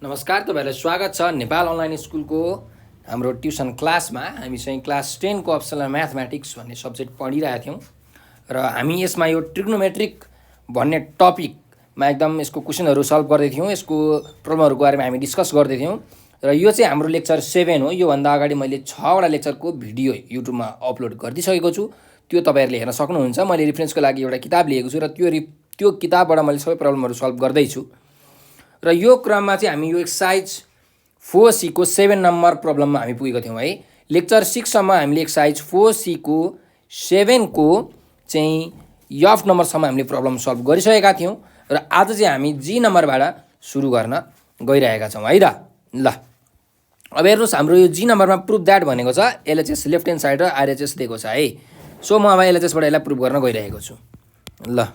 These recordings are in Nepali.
नमस्कार, तपाईँहरूलाई स्वागत छ नेपाल अनलाइन स्कुलको हाम्रो ट्युसन क्लासमा। हामी चाहिँ क्लास 10 को अप्सनल म्याथमेटिक्स भन्ने सब्जेक्ट पढिरहेका थियौँ र हामी यसमा यो ट्रिग्नोमेट्रिक भन्ने टपिकमा एकदम यसको क्वेसनहरू सल्भ गर्दै थियौँ। यसको प्रब्लमहरूको बारेमा हामी डिस्कस गर्दै थियौँ र यो चाहिँ हाम्रो लेक्चर 7 हो। योभन्दा अगाडि मैले 6वटा लेक्चरको भिडियो युट्युबमा अपलोड गरिदिइसकेको छु, त्यो तपाईँहरूले हेर्न सक्नुहुन्छ। मैले रिफरेन्सको लागि एउटा किताब लिएको छु र त्यो किताबबाट मैले सबै प्रब्लमहरू सल्भ गर्दैछु र यो क्रममा चाहिँ हामी यो एक्सर्साइज 4C को 7 नम्बर प्रब्लममा हामी पुगेको थियौँ है। लेक्चर 6 सम्म हामीले एक्सर्साइज 4C को 7 को चाहिँ एफ नम्बरसम्म हामीले प्रब्लम सल्भ गरिसकेका थियौँ र आज चाहिँ हामी जी नम्बरबाट सुरु गर्न गइरहेका छौँ है त। ल अब हेर्नुहोस्, हाम्रो यो जी नम्बरमा प्रुफ द्याट भनेको छ एलएचएस लेफ्ट ह्यान्ड साइड र आरएचएस दिएको छ है। सो म अब एलएचएसबाट यसलाई प्रुफ गर्न गइरहेको छु। ल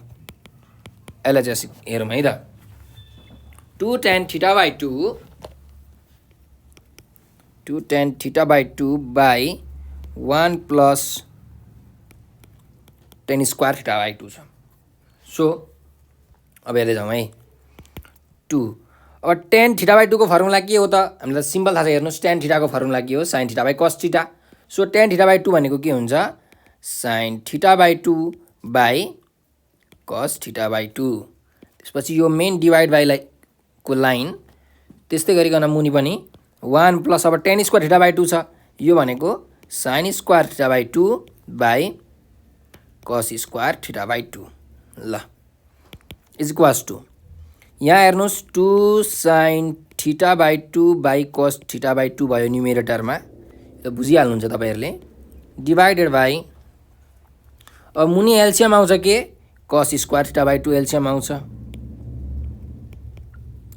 एलएचएस हेरौँ है त। 2 tan theta by 2 tan theta by 2 by 1 plus tan square theta by 2 छ। सो अब हेर्दै जाउँ है। 2 अब tan theta by 2 को फर्मुला के हो त? हामीलाई सिम्पल थाहा छ। हेर्नुहोस्, tan theta को फर्मुला के हो? sin theta by cos theta। So tan theta by 2 भनेको के हुन्छ? sin theta by 2 by cos theta by 2। त्यसपछि यो मेन डिभाइड बाई को लाइन त्यस्तै गरिकन मुनि पनि 1 प्लस अब tan स्क्वायर थीटा बाई 2 छ, यो भनेको sin square theta by 2 by cos square theta by 2। ल इज इक्वल्स टु यहाँ हेर्नुहोस् 2 sin theta by 2 by cos theta by 2 भयो न्युमेरेटरमा, यो बुझिहाल्नुहुन्छ तपाईँहरूले, डिभाइडेड बाई अब मुनि एलसियम आउँछ के? cos स्क्वायर थीटा बाई 2 एलसियम आउँछ,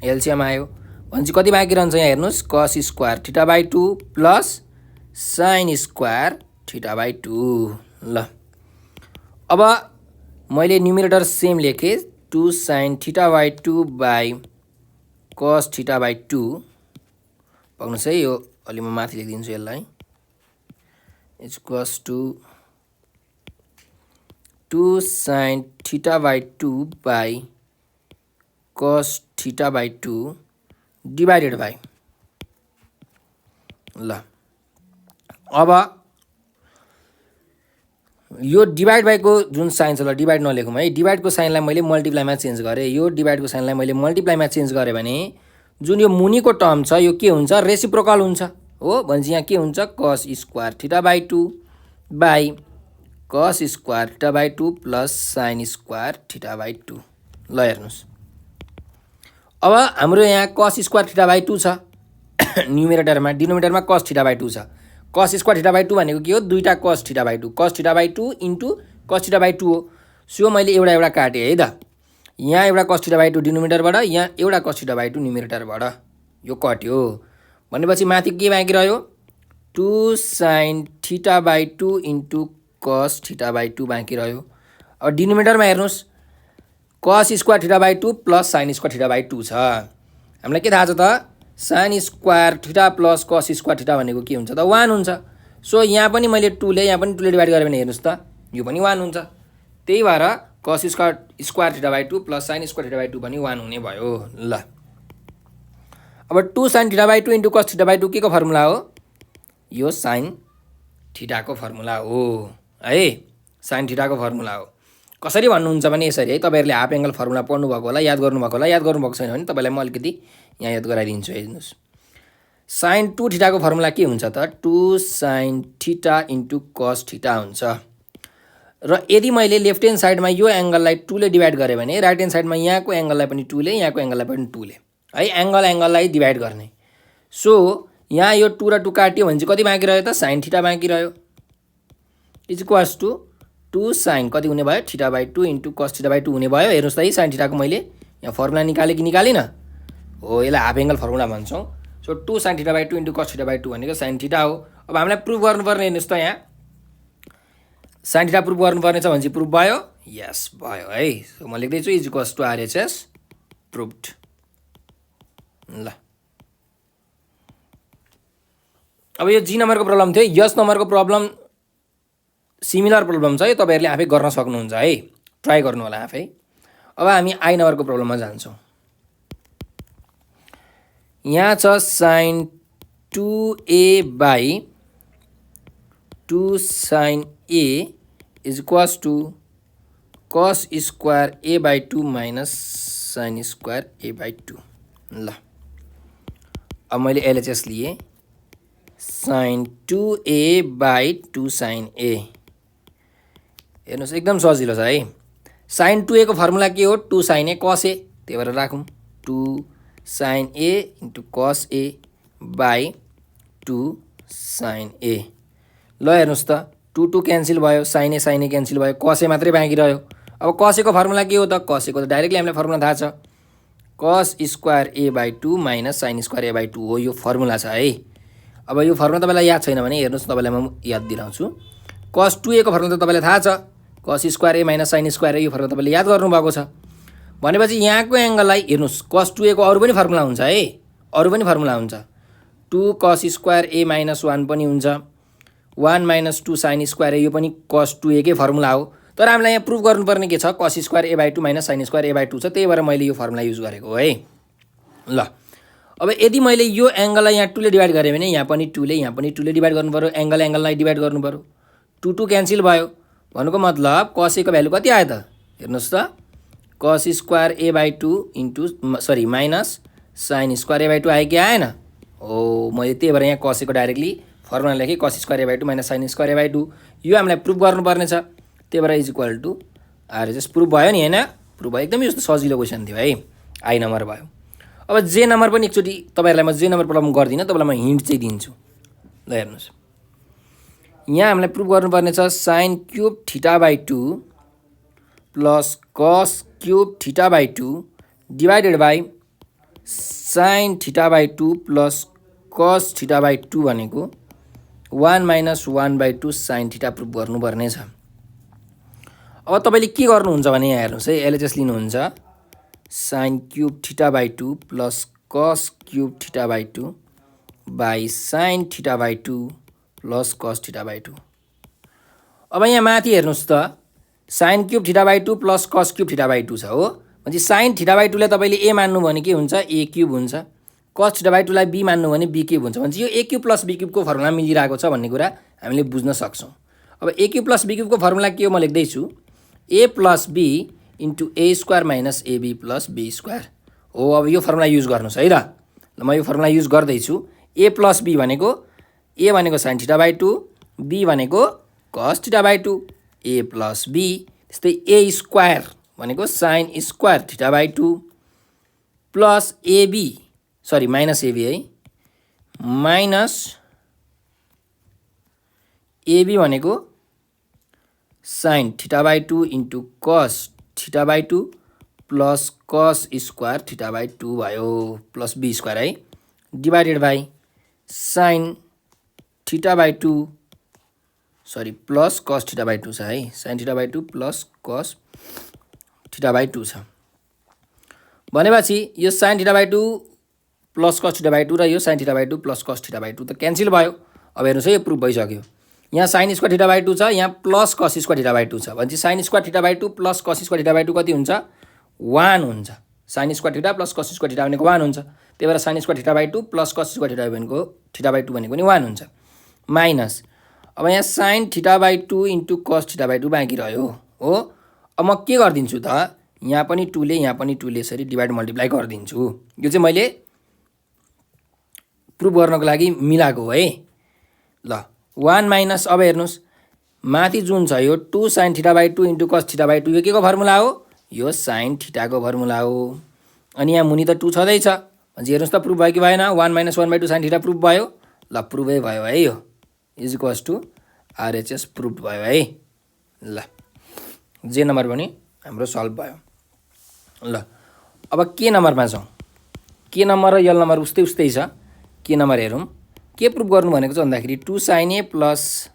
एलसियम आयो भनेपछि कति बाँकी रहन्छ? यहाँ हेर्नुहोस्, cos square theta by 2 plus sin square theta by 2। ल अब मैले न्युमेरेटर सेम लेखेँ, 2 sin theta by 2 by cos theta by 2। पाउनुहोस् है, यो अलि म माथि लेखिदिन्छु यसलाई। Is equals to 2 sin theta by 2 by cos theta by 2 divided by, ल अब यो डिभाइड बाईको जुन साइन छ, ल डिभाइड नलेखौँ है, डिभाइडको साइनलाई मैले मल्टिप्लाईमा चेन्ज गरेँ। यो डिभाइडको साइनलाई मैले मल्टिप्लाईमा चेन्ज गरेँ भने जुन यो मुनिको टर्म छ यो के हुन्छ? रेसिप्रोकल हुन्छ हो। भनेपछि यहाँ के हुन्छ? cos square theta by 2 by cos square theta by 2 plus sin square theta by 2। ल हेर्नुहोस्, अब हाम्रो यहाँ cos स्क्वायर थीटा बाई 2 छ न्युमेरेटरमा, डिनोमिनेटरमा cos थीटा बाई 2 छ। cos स्क्वायर थीटा बाई 2 भनेको के हो? दुईटा cos theta by 2, cos theta by 2 into cos theta by 2 हो। सो मैले एउटा काटेँ है त। यहाँ एउटा cos थीटा बाई 2 डिनोमिनेटरबाट, यहाँ एउटा cos थीटा बाई 2 न्युमेरेटरबाट, यो कट्यो भनेपछि माथि के बाँकी रह्यो? 2 sin theta by 2 into cos theta by 2 बाँकी रह्यो। अब डिनोमिनेटरमा हेर्नुहोस्, cos square theta by 2 plus sin square theta by 2 छ। हामीलाई के थाहा छ त? sin square theta plus cos square theta भनेको के हुन्छ त? 1 हुन्छ। सो यहाँ पनि मैले 2 ले डिभाइड गरेँ भने हेर्नुहोस् त, यो पनि 1 हुन्छ। त्यही भएर cos square theta by 2 plus sin square theta by 2 पनि 1 हुने भयो। ल अब 2 sin theta by 2 into cos theta by 2 के को फर्मुला हो? यो sin थीटाको फर्मुला हो है, sin थीटाको फर्मुला हो। कसरी भन्नुहुन्छ भने यसरी है, तपाईँहरूले हाफ एङ्गल फर्मुला पढ्नुभएको होला, याद गर्नुभएको होला। याद गर्नुभएको छैन भने तपाईँलाई म अलिकति यहाँ याद गराइदिन्छु। हेर्नुहोस्, sin 2 थीटाको फर्मुला के हुन्छ त? 2 sin theta into cos theta हुन्छ। र यदि मैले लेफ्ट ह्यान्ड साइडमा यो एङ्गललाई 2 ले डिभाइड गरेँ भने राइट ह्यान्ड साइडमा यहाँको एङ्गललाई पनि 2 ले, यहाँको एङ्गललाई पनि 2 ले है, एङ्गललाई डिभाइड गर्ने। सो यहाँ यो 2 र 2 काट्यो भने चाहिँ कति बाँकी रह्यो त? sin थीटा बाँकी रह्यो। इज इक्वल्स टु 2 sin कति हुने भयो? Theta by 2 into cos theta by 2 हुने भयो। हेर्नुहोस् त, sin थीटाको मैले यहाँ फर्मुला निकालेँ कि निकालिनँ? हो, यसलाई हाफ एङ्गल फर्मुला भन्छौँ। So 2 sin theta by 2 into cos theta by 2 भनेको sin थीटा हो। अब हामीलाई प्रुफ गर्नुपर्ने, हेर्नुहोस् त, यहाँ sin थीटा प्रुफ गर्नुपर्ने छ भने चाहिँ प्रुफ भयो? यस भयो है। सो म लेख्दैछु is equals to RHS proved. ल अब यो जी नम्बरको प्रब्लम थियो। यस नम्बरको प्रब्लम सिमिलर प्रब्लम छ, यो तपाईँहरूले आफै गर्न सक्नुहुन्छ है, ट्राई गर्नु होला आफै। अब हामी आई नम्बरको प्रब्लममा जान्छौँ। यहाँ छ sine 2a by 2 sine a is equals to cos square a by 2 minus sine square a by 2। ल अब मैले एलएचएस लिए sign 2a by 2 sine a। हेर्नुहोस् एकदम सजिलो छ है। साइन 2a को फर्मुला के हो? 2 साइन a कस a, त्यही भएर राखौँ 2 sine a into cos a by 2 sine a। ल हेर्नुहोस् त 2 क्यान्सिल भयो, साइन a क्यान्सिल भयो, कस a मात्रै बाँकी रह्यो। अब कस a को फर्मुला के हो त? कस a को त डाइरेक्टली हामीलाई फर्मुला थाहा छ, cos square a by 2 minus sine square a by 2 हो, यो फर्मुला छ है। अब यो फर्मुला तपाईँलाई याद छैन भने हेर्नुहोस् तपाईँलाई म याद दिलाउँछु। कस 2a को फर्मुला त तपाईँलाई थाहा छ, cos square a minus sine square a, यो फर्मुला तपाईँले याद गर्नुभएको छ। भनेपछि यहाँको एङ्गललाई हेर्नुहोस्, कस 2a को अरू पनि फर्मुला हुन्छ है, अरू पनि फर्मुला हुन्छ। 2 कस स्क्वायर a माइनस 1 पनि हुन्छ, 1 माइनस 2 साइन स्क्वायर a, यो पनि कस 2a कै फर्मुला हो। तर हामीलाई यहाँ प्रुभ गर्नुपर्ने के छ? Cos square a by 2 minus sine square a by 2 छ, त्यही भएर मैले यो फर्मुला युज गरेको है। ल अब यदि मैले यो एङ्गललाई यहाँ 2 ले डिभाइड गरेँ भने यहाँ पनि 2 ले डिभाइड गर्नु पऱ्यो, एङ्गललाई डिभाइड गर्नु पऱ्यो। 2 क्यान्सिल भयो, भन्नुको मतलब कस a को भ्यालु कति आयो त? हेर्नुहोस् त, कस square a by 2 into minus sine square a by 2 आयो कि आएन? हो, मैले त्यही भएर यहाँ कस a को डाइरेक्टली फर्मुला लेखेँ, cos square a by 2 minus sine square a by 2। यो हामीलाई प्रुभ गर्नुपर्ने छ, त्यही भएर is equal to RHS prove भयो नि, होइन? प्रुभ भयो, एकदमै यस्तो सजिलो क्वेसन थियो है। आई नम्बर भयो। अब जे नम्बर पनि एकचोटि तपाईँहरूलाई म जे नम्बर प्रब्लम गर्दिनँ, तपाईँलाई म हिन्ट चाहिँ दिन्छु। ल हेर्नुहोस्, यहाँ हामीलाई प्रुभ गर्नुपर्ने छ sign cube theta by 2 plus कस cube theta by 2 divided by sine theta by 2 plus cos theta by 2 भनेको 1 minus 1 by 2 sine theta prove गर्नुपर्ने छ। अब तपाईँले के गर्नुहुन्छ भने यहाँ हेर्नुहोस् है, एलएचएस लिनुहुन्छ sign cube theta by 2 plus कस cube theta by 2 by sine theta by 2 plus cos theta by 2। अब यहाँ माथि हेर्नुहोस् त, sign cube theta by 2 plus कस क्युब थीटा बाई 2 छ हो। भने साइन थीटा बाई 2 लाई तपाईँले ए मान्नु भने के हुन्छ? ए क्युब हुन्छ। कस थीटा बाई 2 लाई बी मान्नु भने बी क्युब हुन्छ। भने यो ए क्युब प्लस बी क्युबको फर्मुला मिलिरहेको छ भन्ने कुरा हामीले बुझ्न सक्छौँ। अब ए क्युब प्लस बी क्युबको फर्मुला के हो म लेख्दैछु, A plus B into A square minus AB plus B square हो। अब यो फर्मुला युज गर्नुहोस् है त। म यो फर्मुला युज गर्दैछु। ए प्लस बी भनेको, ए भनेको साइन थीटा बाई 2, बी भनेको cos theta by 2, A plus B. त्यस्तै ए स्क्वायर भनेको sine square theta by 2 plus AB minus AB है, माइनस एबी भनेको sine theta by 2 into cos theta by 2 plus cos square theta by 2 भयो, प्लस बी स्क्वायर है, divided by sine theta by 2 plus cos theta by 2 छ है, sine theta by 2 plus cos theta by 2 छ। भनेपछि yo sign theta by 2 plus cos theta by 2 र yo sign theta by 2 plus cos theta by 2 त क्यान्सिल भयो। अब हेर्नुहोस् है, यो प्रुभ भइसक्यो। यहाँ साइन स्क्वायर थीटा बाई 2 छ, यहाँ plus cos square theta by 2 छ। भनेपछि sign square theta by 2 plus cos square theta by 2 कति हुन्छ? 1 हुन्छ। Sign square theta plus cos square theta भनेको 1 हुन्छ। त्यही भएर sign square theta by 2 plus cos square theta by 2 भनेको नि 1 हुन्छ। माइनस अब यहाँ sign theta by 2 into cos theta by 2 बाँकी रह्यो हो। अब म के गरिदिन्छु त, यहाँ पनि 2 ले यहाँ पनि 2 ले यसरी डिभाइड मल्टिप्लाई गरिदिन्छु। यो चाहिँ मैले प्रुभ गर्नको लागि मिलाएको है। ल 1 माइनस, अब हेर्नुहोस् माथि जुन छ यो 2 sine theta by 2 into cos theta by 2, यो के को फर्मुला हो? यो साइन थीटाको फर्मुला हो। अनि यहाँ मुनि त 2 छँदैछ। भनेपछि हेर्नुहोस् त प्रुभ भयो कि भएन? 1 minus 1 by 2 sine theta prove भयो। ल प्रुभै भयो है, यो is equals to RHS prove भयो है। ल जे नम्बर पनि हाम्रो सल्भ भयो। ल अब के नम्बरमा छौँ? के नम्बर र यल नम्बर उस्तै छ। के नम्बर हेरौँ, के प्रुभ गर्नु भनेको छ भन्दाखेरि 2 sine A plus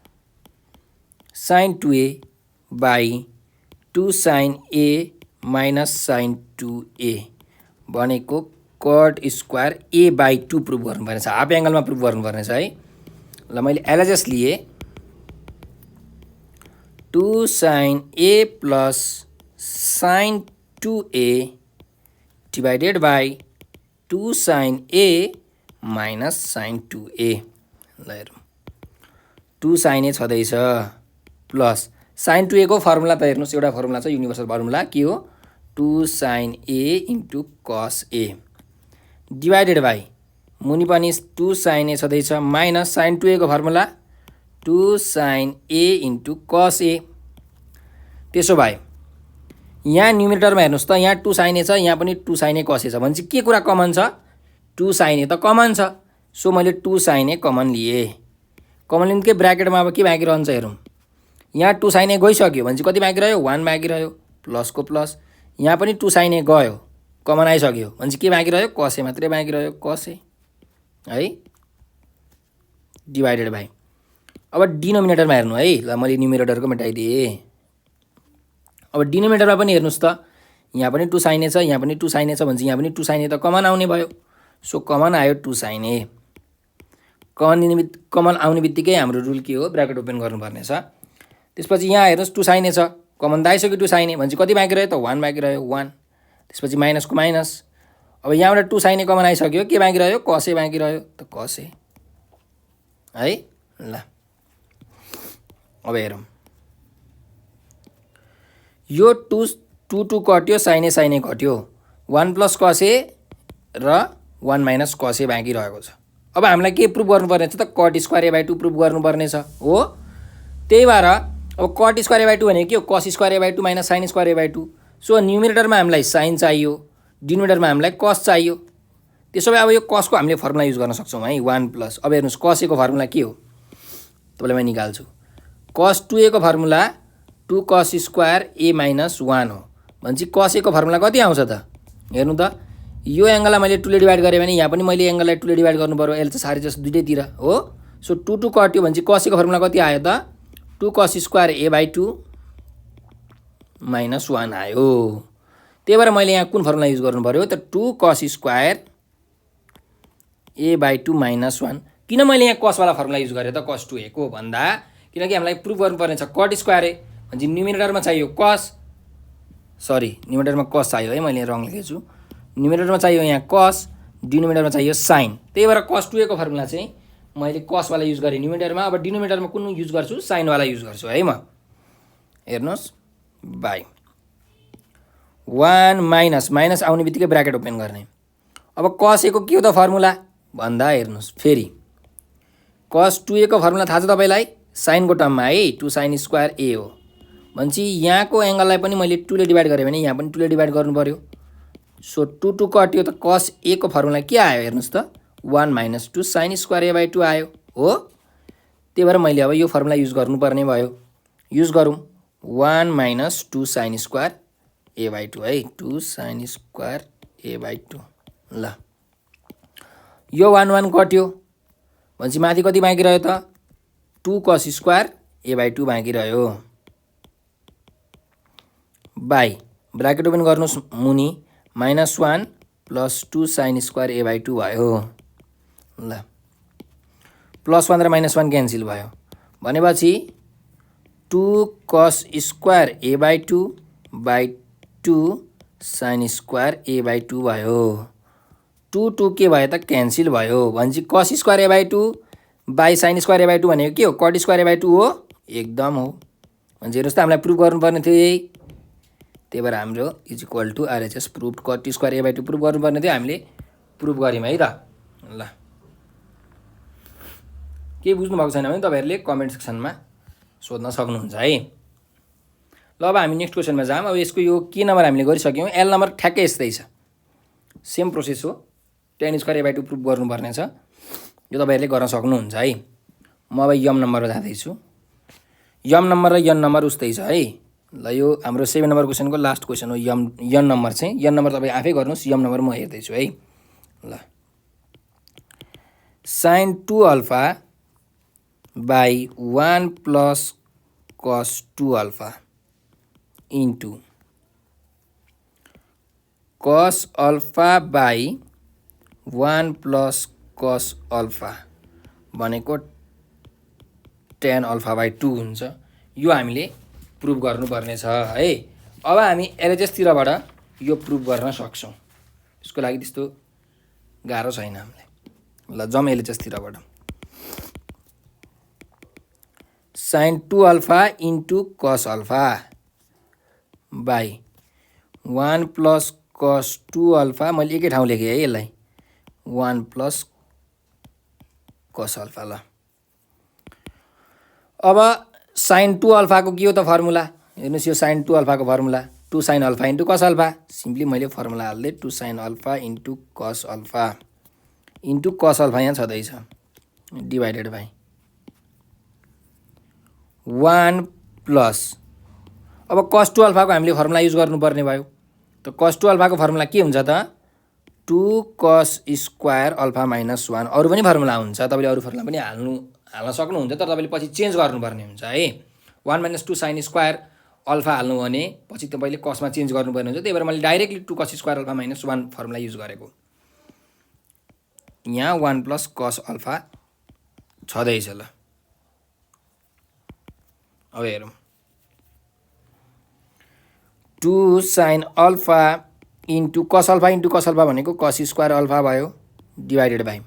sine 2a by 2 sine A minus sine 2a भनेको cot square A by 2 prove गर्नुपर्ने छ। हाफ एङ्गलमा प्रुभ गर्नुपर्ने छ है। ल मैले एलएचएस लिए 2 sine A plus sine 2a divided by 2 sin A minus sin 2A। ल हेरौँ, 2 sin A छँदैछ प्लस sin 2A को फर्मुला त हेर्नुहोस्, एउटा फर्मुला छ, युनिभर्सल फर्मुला के हो, 2 sin A into cos A divided by मुनि पनि 2 sin A छँदैछ माइनस sin 2A को formula 2 sin A into cos A। त्यसो भए यहाँ न्युमिरेटरमा हेर्नुहोस् त, यहाँ 2 sin A छ, यहाँ पनि 2 sin A cos A छ भनेपछि के कुरा कमन छ, 2 sin A त कमन छ। सो मैले 2 sin A कमन लिएँ। कमन लिनुकै ब्राकेटमा अब के बाँकी रहन्छ हेरौँ, यहाँ 2 sin A गइसक्यो भनेपछि कति बाँकी रह्यो, 1 बाँकी रह्यो, प्लसको प्लस। यहाँ पनि 2 sin A गयो, कमन आइसक्यो भनेपछि के बाँकी रह्यो, cos A मात्रै बाँकी रह्यो, cos A है डिभाइडेड बाई। अब डिनोमिनेटरमा हेर्नु है, ल मैले न्युमिरेटरको मेटाइदिएँ। अब डिनोमिनेटरमा पनि हेर्नुहोस् त, यहाँ पनि 2 sin A छ, यहाँ पनि 2 sin A छ भनेपछि यहाँ पनि 2 sin A त कमन आउने भयो। सो कमन आयो 2 sin A। कमन आउने बित्तिकै हाम्रो रुल के हो, ब्राकेट ओपन गर्नुपर्ने छ। त्यसपछि यहाँ हेर्नुहोस् 2 sin A छ, कमन त आइसक्यो 2 sin A भनेपछि कति बाँकी रह्यो त, 1 बाँकी रह्यो, 1। त्यसपछि माइनसको माइनस। अब यहाँबाट 2 sin A कमन आइसक्यो, के बाँकी रह्यो, cos A बाँकी रह्यो, त cos A है। ल अब हेरौँ, यो 2 कट्यो, sin A कट्यो, 1 plus cos A र 1 माइनस cos A बाँकी रहेको छ। अब हामीलाई के प्रुभ गर्नुपर्ने छ त, cot स्क्वायर A/2 प्रुभ गर्नुपर्ने छ हो। त्यही भएर अब cot स्क्वायर A/2 भनेको के हो, cos square A/2 minus sin square A/2। So न्युमिरेटरमा हामीलाई sin चाहियो, डिनोमिनेटरमा हामीलाई cos चाहियो। त्यसो भए अब यो cos को हामीले फर्मुला युज गर्न सक्छौँ है, 1 प्लस। अब हेर्नुहोस् cos A को फर्मुला के हो, तपाईँलाई म निकाल्छु। cos 2A को formula 2 cos square A minus 1 हो भनेपछि cos A को फर्मुला कति आउँछ त, हेर्नु त, यो एङ्गललाई मैले 2 ले डिभाइड गरेँ भने यहाँ पनि मैले एङ्गललाई 2 ले डिभाइड गर्नु पर्यो, यसले त साह्रै जस्तो दुइटैतिर हो। सो 2 कट्यो भनेपछि cos A को फर्मुला कति आयो त, 2 cos स्क्वायर A/2 माइनस 1 आयो। त्यही भएर मैले यहाँ कुन फर्मुला युज गर्नु पर्यो त, 2 cos स्क्वायर A/2 माइनस 1। किन मैले यहाँ cos वाला फर्मुला युज गरेँ त cos 2A को भन्दा, किनकि हामीलाई प्रुभ गर्नुपर्ने छ cot स्क्वायर A भनेपछि न्युमिरेटरमा चाहियो cos, सरी न्युमिरेटरमा cos चाहियो है, मैले रङ लेखेछु, न्युमिरेटरमा चाहियो यहाँ cos, डिनोमिनेटरमा चाहियो sin। त्यही भएर cos 2A को फर्मुला चाहिँ मैले cos वाला युज गरेँ न्युमिरेटरमा। अब डिनोमिनेटरमा कुन युज गर्छु, sin वाला युज गर्छु है म। हेर्नुहोस् बाई 1 माइनस, माइनस आउने बित्तिकै ब्राकेट ओपन गर्ने। अब cos A को के हो त फर्मुला भन्दा, हेर्नुहोस् फेरि cos 2A को फर्मुला थाहा छ तपाईँलाई, साइनको टर्ममा है, 2 sin स्क्वायर A हो भनेपछि यहाँको एङ्गललाई पनि मैले 2 ले डिभाइड गरेँ भने यहाँ पनि 2 ले डिभाइड गर्नु पर्यो। सो 2 कट्यो त cos A को फर्मुला के आयो हेर्नुहोस् त, 1 माइनस 2 sin स्क्वायर A/2 आयो हो। त्यही भएर मैले अब यो फर्मुला युज गर्नुपर्ने भयो। युज गरौँ, 1 माइनस 2 sin स्क्वायर A/2 है, 2 sin स्क्वायर A/2। ल यो 1 कट्यो भनेपछि माथि कति बाँकी रह्यो त, 2 cos स्क्वायर A/2 बाँकी रह्यो बाई ब्राकेट ओपन गर्नुहोस्, मुनि minus 1 plus 2 sin square A/2 भयो। ल प्लस 1 र माइनस 1 क्यान्सिल भयो भनेपछि 2 cos square A/2 by 2 sin square A/2 भयो। 2 के भयो त, क्यान्सिल भयो भनेपछि cos square A/2 by sin square A/2 भनेको के हो, cot स्क्वायर A/2 हो, एकदम हो। भनेपछि हेर्नुहोस् त, हामीलाई प्रुभ गर्नुपर्ने थियो यही। त्यही भएर हाम्रो is equal to RHS prove, cot square A/2 prove गर्नुपर्ने थियो, हामीले प्रुभ गऱ्यौँ है त। ल केही बुझ्नु भएको छैन भने तपाईँहरूले कमेन्ट सेक्सनमा सोध्न सक्नुहुन्छ है। ल अब हामी नेक्स्ट क्वेसनमा जाऊँ। अब यसको यो के नम्बर हामीले गरिसक्यौँ, एल नम्बर ठ्याक्कै यस्तै छ, सेम प्रोसेस हो, tan स्क्वायर A/2 प्रुभ गर्नुपर्ने छ, यो तपाईँहरूले गर्न सक्नुहुन्छ है। म अब यम नम्बरमा जाँदैछु। यम नम्बर र यन नम्बर उस्तै छ है। ल यो हाम्रो 7 नम्बर क्वेसनको लास्ट क्वेसन हो। यन नम्बर चाहिँ, यन नम्बर तपाईँ आफै गर्नुहोस्, यम नम्बर म हेर्दैछु है। ल sin 2 alpha by 1 plus cos 2 alpha into cos alpha by 1 plus cos alpha भनेको tan अल्फा बाई 2 हुन्छ। यो हामीले प्रुभ गर्नुपर्ने छ है। अब हामी LHS तिरबाट यो प्रुभ गर्न सक्छौँ। यसको लागि त्यस्तो गाह्रो छैन हामीलाई। ल जम एलएचएसतिरबाट sine 2 alpha into cos alpha by 1 plus cos 2 alpha, मैले एकै ठाउँ लेखेँ है यसलाई, 1 प्लस कस अल्फा। ल अब साइन 2 अल्फाको के हो त फर्मुला, हेर्नुहोस् यो साइन 2 अल्फाको formula 2 sine alpha into cos alpha. Simply मैले फर्मुला हाल्दै 2 sine alpha into cos alpha into cos alpha यहाँ छँदैछ डिभाइडेड बाई 1 प्लस, अब कस 2 अल्फाको हामीले फर्मुला युज गर्नुपर्ने भयो। त कस 2 अल्फाको फर्मुला के हुन्छ त 2 कस स्क्वायर अल्फा माइनस 1। अरू पनि फर्मुला हुन्छ, तपाईँले अरू फर्मुला पनि हाल्न सक्नुहुन्छ, तर तपाईँले पछि चेन्ज गर्नुपर्ने हुन्छ है। 1 माइनस 2 साइन स्क्वायर अल्फा हाल्नु भने पछि तपाईँले कसमा चेन्ज गर्नुपर्ने हुन्छ, त्यही भएर मैले directly 2 cos square alpha minus 1 formula use गरेको। यहाँ 1 प्लस कस अल्फा छँदैछ। ल अब हेरौँ 2 sine alpha into cos alpha भनेको कस स्क्वायर अल्फा भयो डिभाइडेड बाई,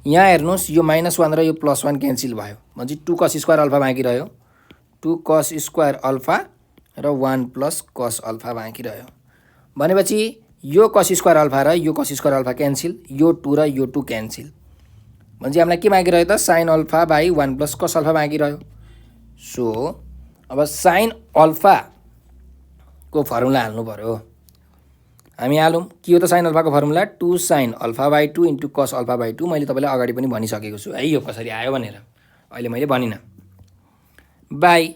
यहाँ हेर्नुहोस् यो -1 र यो +1 क्यान्सल भयो भनेपछि 2 कस स्क्वायर अल्फा बाँकी रह्यो, 2 कस स्क्वायर अल्फा र 1 प्लस कस अल्फा बाँकी रह्यो। भनेपछि यो कस स्क्वायर अल्फा र यो कस स्क्वायर अल्फा क्यान्सल, यो 2 र यो 2 क्यान्सल, भनेपछि हामीलाई के बाँकी रह्यो त साइन अल्फा बाई 1 प्लस कस अल्फा बाँकी रह्यो। सो अब साइन अल्फाको फर्मुला हाल्नु पर्यो, हामी हालौँ। के हो त साइन अल्फाको formula 2 sine alpha by 2 into cos alpha by 2। मैले तपाईँलाई अगाडि पनि भनिसकेको छु है यो कसरी आयो भनेर, अहिले मैले भनिनँ। बाई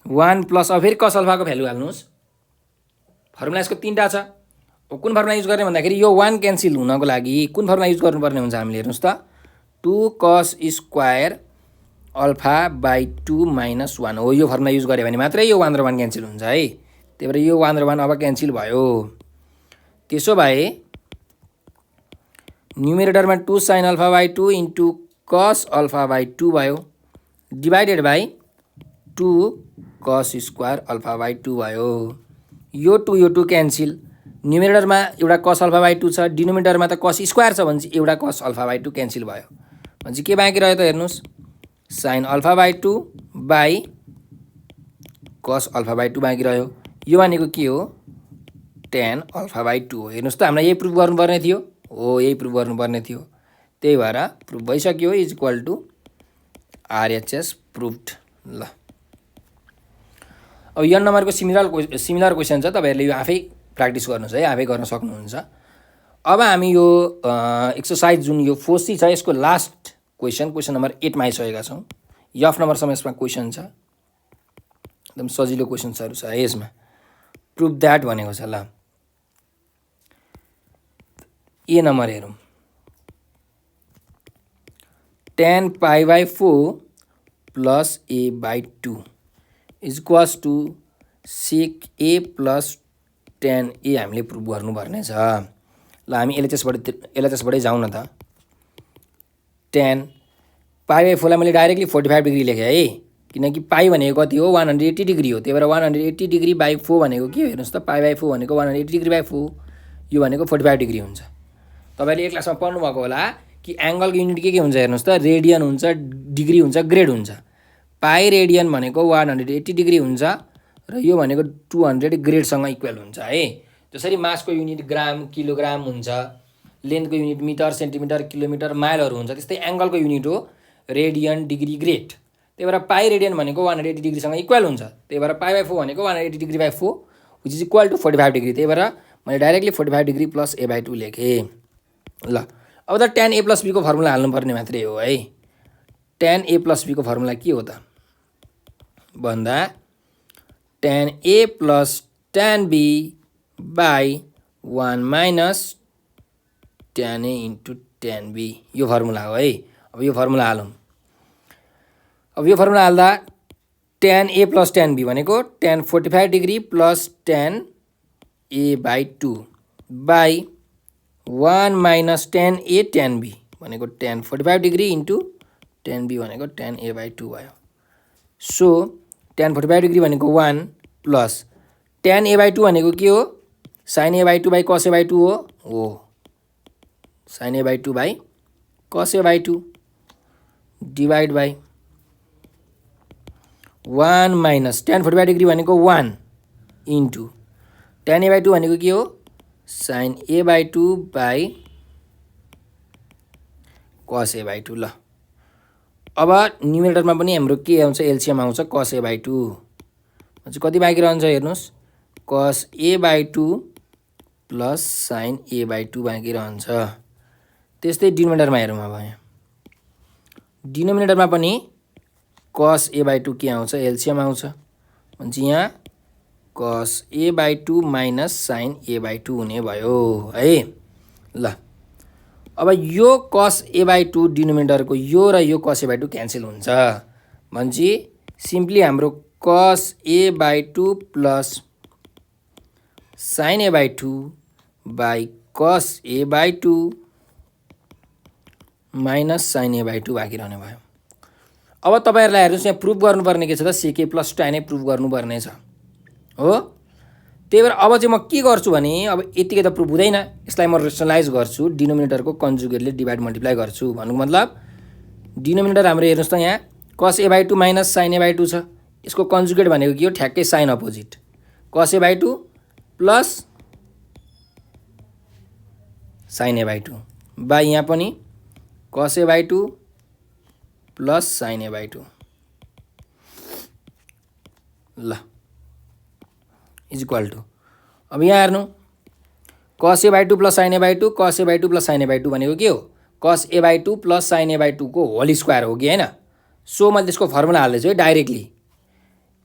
1 प्लस, अब फेरि कस अल्फाको भ्यालु हाल्नुहोस्, फर्मुला यसको 3टा छ। अब कुन फर्मुला युज गर्ने भन्दाखेरि यो 1 क्यान्सल हुनको लागि कुन फर्मुला युज गर्नुपर्ने हुन्छ हामीले, हेर्नुहोस् त 2 cos square alpha by 2 minus 1 हो, यो फर्मुला युज गऱ्यो भने मात्रै यो 1 र 1 क्यान्सल हुन्छ है। त्यही भएर यो 1 र 1 अब क्यान्सल भयो। त्यसो भए न्युमेरेटरमा 2 sine alpha by 2 into cos alpha by 2 भयो divided by 2 cos square alpha by 2 भयो। यो 2 क्यान्सल, न्युमेरेटरमा एउटा कस अल्फा बाई 2 छ, डिनोमिनेटरमा त कस स्क्वायर छ भने चाहिँ एउटा कस अल्फा बाई 2 क्यान्सल भयो। भनेपछि के बाँकी रह्यो त हेर्नुहोस् साइन अल्फा बाई 2 बाई कस अल्फा बाई 2 बाँकी रह्यो। यो भनेको के हो tan अल्फा बाई 2 हो। हेर्नुहोस् त हामीलाई यही प्रुफ गर्नुपर्ने थियो, हो यही प्रुफ गर्नुपर्ने थियो, त्यही भएर प्रुफ भइसक्यो is equal to RHS proved. ल अब यो नम्बरको सिमिलर क्वेसन छ, तपाईँहरूले यो आफै प्र्याक्टिस गर्नुहोस् है, आफै गर्न सक्नुहुन्छ। अब हामी यो एक्सर्साइज जुन यो 4C छ यसको लास्ट क्वेसन नम्बर 8 मा आइसकेका छौँ। यफ नम्बरसम्म यसमा क्वेसन छ, एकदम सजिलो क्वेसन्सहरू छ यसमा। प्रुफ द्याट भनेको छ। ल ए नम्बर हेरौँ, tan pi by 4 plus A by 2 is equals to sec A plus tan A हामीले प्रुफ गर्नुपर्ने छ। ल हामी एलएचएसबाटै जाउँ न त। tan पाई बाई 4 लाई मैले डाइरेक्टली 45 डिग्री लेखेँ है, किनकि पाई भनेको कति हो 180 डिग्री हो, त्यही भएर 180 डिग्री बाई 4 भनेको के हो हेर्नुहोस् त, पाई बाई 4 भनेको 180 डिग्री बाई 4, यो भनेको 45 डिग्री हुन्छ। तपाईँले एक क्लासमा पढ्नुभएको होला कि एङ्गलको युनिट के हुन्छ हेर्नुहोस् त, रेडियन हुन्छ, डिग्री हुन्छ, ग्रेड हुन्छ। पाई रेडियन भनेको 180 डिग्री हुन्छ र यो भनेको 200 ग्रेडसँग इक्वल हुन्छ है। जसरी मासको युनिट ग्राम किलोग्राम हुन्छ, लेन्थको युनिट मिटर सेन्टिमिटर किलोमिटर माइलहरू हुन्छ, त्यस्तै एङ्गलको युनिट हो रेडियन डिग्री ग्रेड। त्यही भएर पाई रेडियन भनेको 180 डिग्रीसँग इक्वल हुन्छ, त्यही भएर पाई बाई 4 भनेको 180 degree by 4 which is equal to 45 degree. त्यही भएर मैले directly 45 degree plus A by 2 लेखेँ। ल अब त tan a प्लस b को फर्मुला हाल्नुपर्ने मात्रै हो है। tan a प्लस b को फर्मुला के हो त भन्दा tan a plus tan b by 1 minus tan a into tan b, यो फर्मुला हो है। अब यो फर्मुला हालौँ। अब यो फर्मुला हाल्दा tan a plus tan b भनेको tan 45 degree plus tan a by 2 by 1 minus tan a tan b भनेको tan 45 degree into tan b भनेको tan a बाई 2 भयो। सो tan 45 डिग्री भनेको 1 प्लस tan a बाई 2 भनेको के हो sine a by 2 by cos a by 2 हो। Sine A by two by cos A by two divide by 1 minus tan 45 degree भनेको 1 into tan A by two भनेको के हो sine A by two by cos A by two. ल अब न्युमेरेटरमा पनि हाम्रो के आउँछ एलसिएम आउँछ कस ए बाई टू चाहिँ कति बाँकी रहन्छ हेर्नुहोस् cos A by two plus sine A by two बाँकी रहन्छ। त्यस्तै डिनोमिनेटरमा हेरौँ अब यहाँ डिनोमिनेटरमा पनि कस ए बाई टू के आउँछ एलसिएम आउँछ भने यहाँ cos A by two minus sine A by two हुने भयो है। ल अब यो कस ए बाई टू डिनोमिनेटरको यो र यो कस ए बाई टू क्यान्सल हुन्छ भनेपछि सिम्पली हाम्रो cos A by two plus sine A by two by cos A by two minus sine A by two बाँकी रहने भयो। अब तपाईँहरूलाई हेर्नुहोस् यहाँ प्रुफ गर्नुपर्ने के छ त sec A plus tan A proof गर्नुपर्ने छ हो। त्यही भएर अब चाहिँ म के गर्छु भने अब यतिकै त प्रुफ हुँदैन यसलाई म रेसनलाइज गर्छु डिनोमिनेटरको कन्जुगेटले डिभाइड मल्टिप्लाई गर्छु भन्नुको मतलब डिनोमिनेटर हाम्रो हेर्नुहोस् त यहाँ cos A by two minus sine A by two छ यसको कन्जुगेट भनेको के हो ठ्याक्कै sign opposite cos A by two plus sine A by two by यहाँ पनि cos A by two plus sine A by two. ल इज इक्वल टू अब यहाँ हेर्नु cos A by two plus sine A by two cos A by two plus sine A by two भनेको के हो cos A by two plus sine A by टूको होल स्क्वायर हो कि होइन। सो मैले त्यसको फर्मुला हाल्दैछु है directly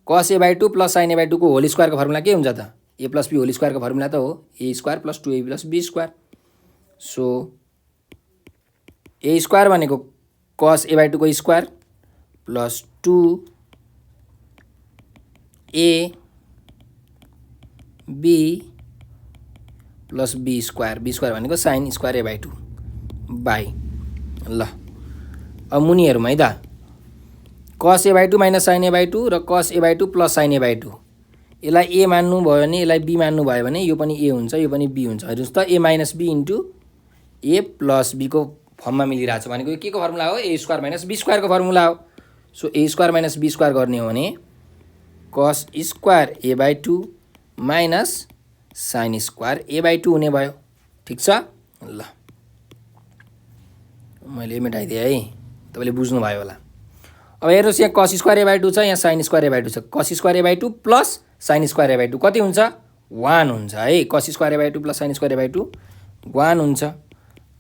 cos A by two plus sine A by टूको होल स्क्वायरको फर्मुला के हुन्छ त ए प्लस बी होल स्क्वायरको फर्मुला त हो A square plus two A plus B square. So A square भनेको कस ए बाई टूको square plus two A B plus B square भनेको sine square A by two by. ल अब मुनि हेरौँ है त cos A by two minus sine A by two र cos A by two plus sine A by two यसलाई ए मान्नु भयो भने यसलाई बी मान्नु भयो भने यो पनि ए हुन्छ यो पनि बी हुन्छ हेर्नुहोस् त A minus B into A plus बीको फर्ममा मिलिरहेको छ भनेको यो के को फर्मुला हो ए स्क्वायर माइनस बी स्क्वायरको फर्मुला हो। So A square minus B square गर्ने हो भने cos square A by two minus sine square A by two हुने भयो ठिक छ। ल मैले मेटाइदिएँ है तपाईँले बुझ्नुभयो होला। अब हेर्नुहोस् यहाँ कस स्क्वायर ए बाई टू छ यहाँ sine square A by two छ cos square A by two plus sine square A by two कति हुन्छ 1 हुन्छ है cos square A by two plus sine square A by two 1 हुन्छ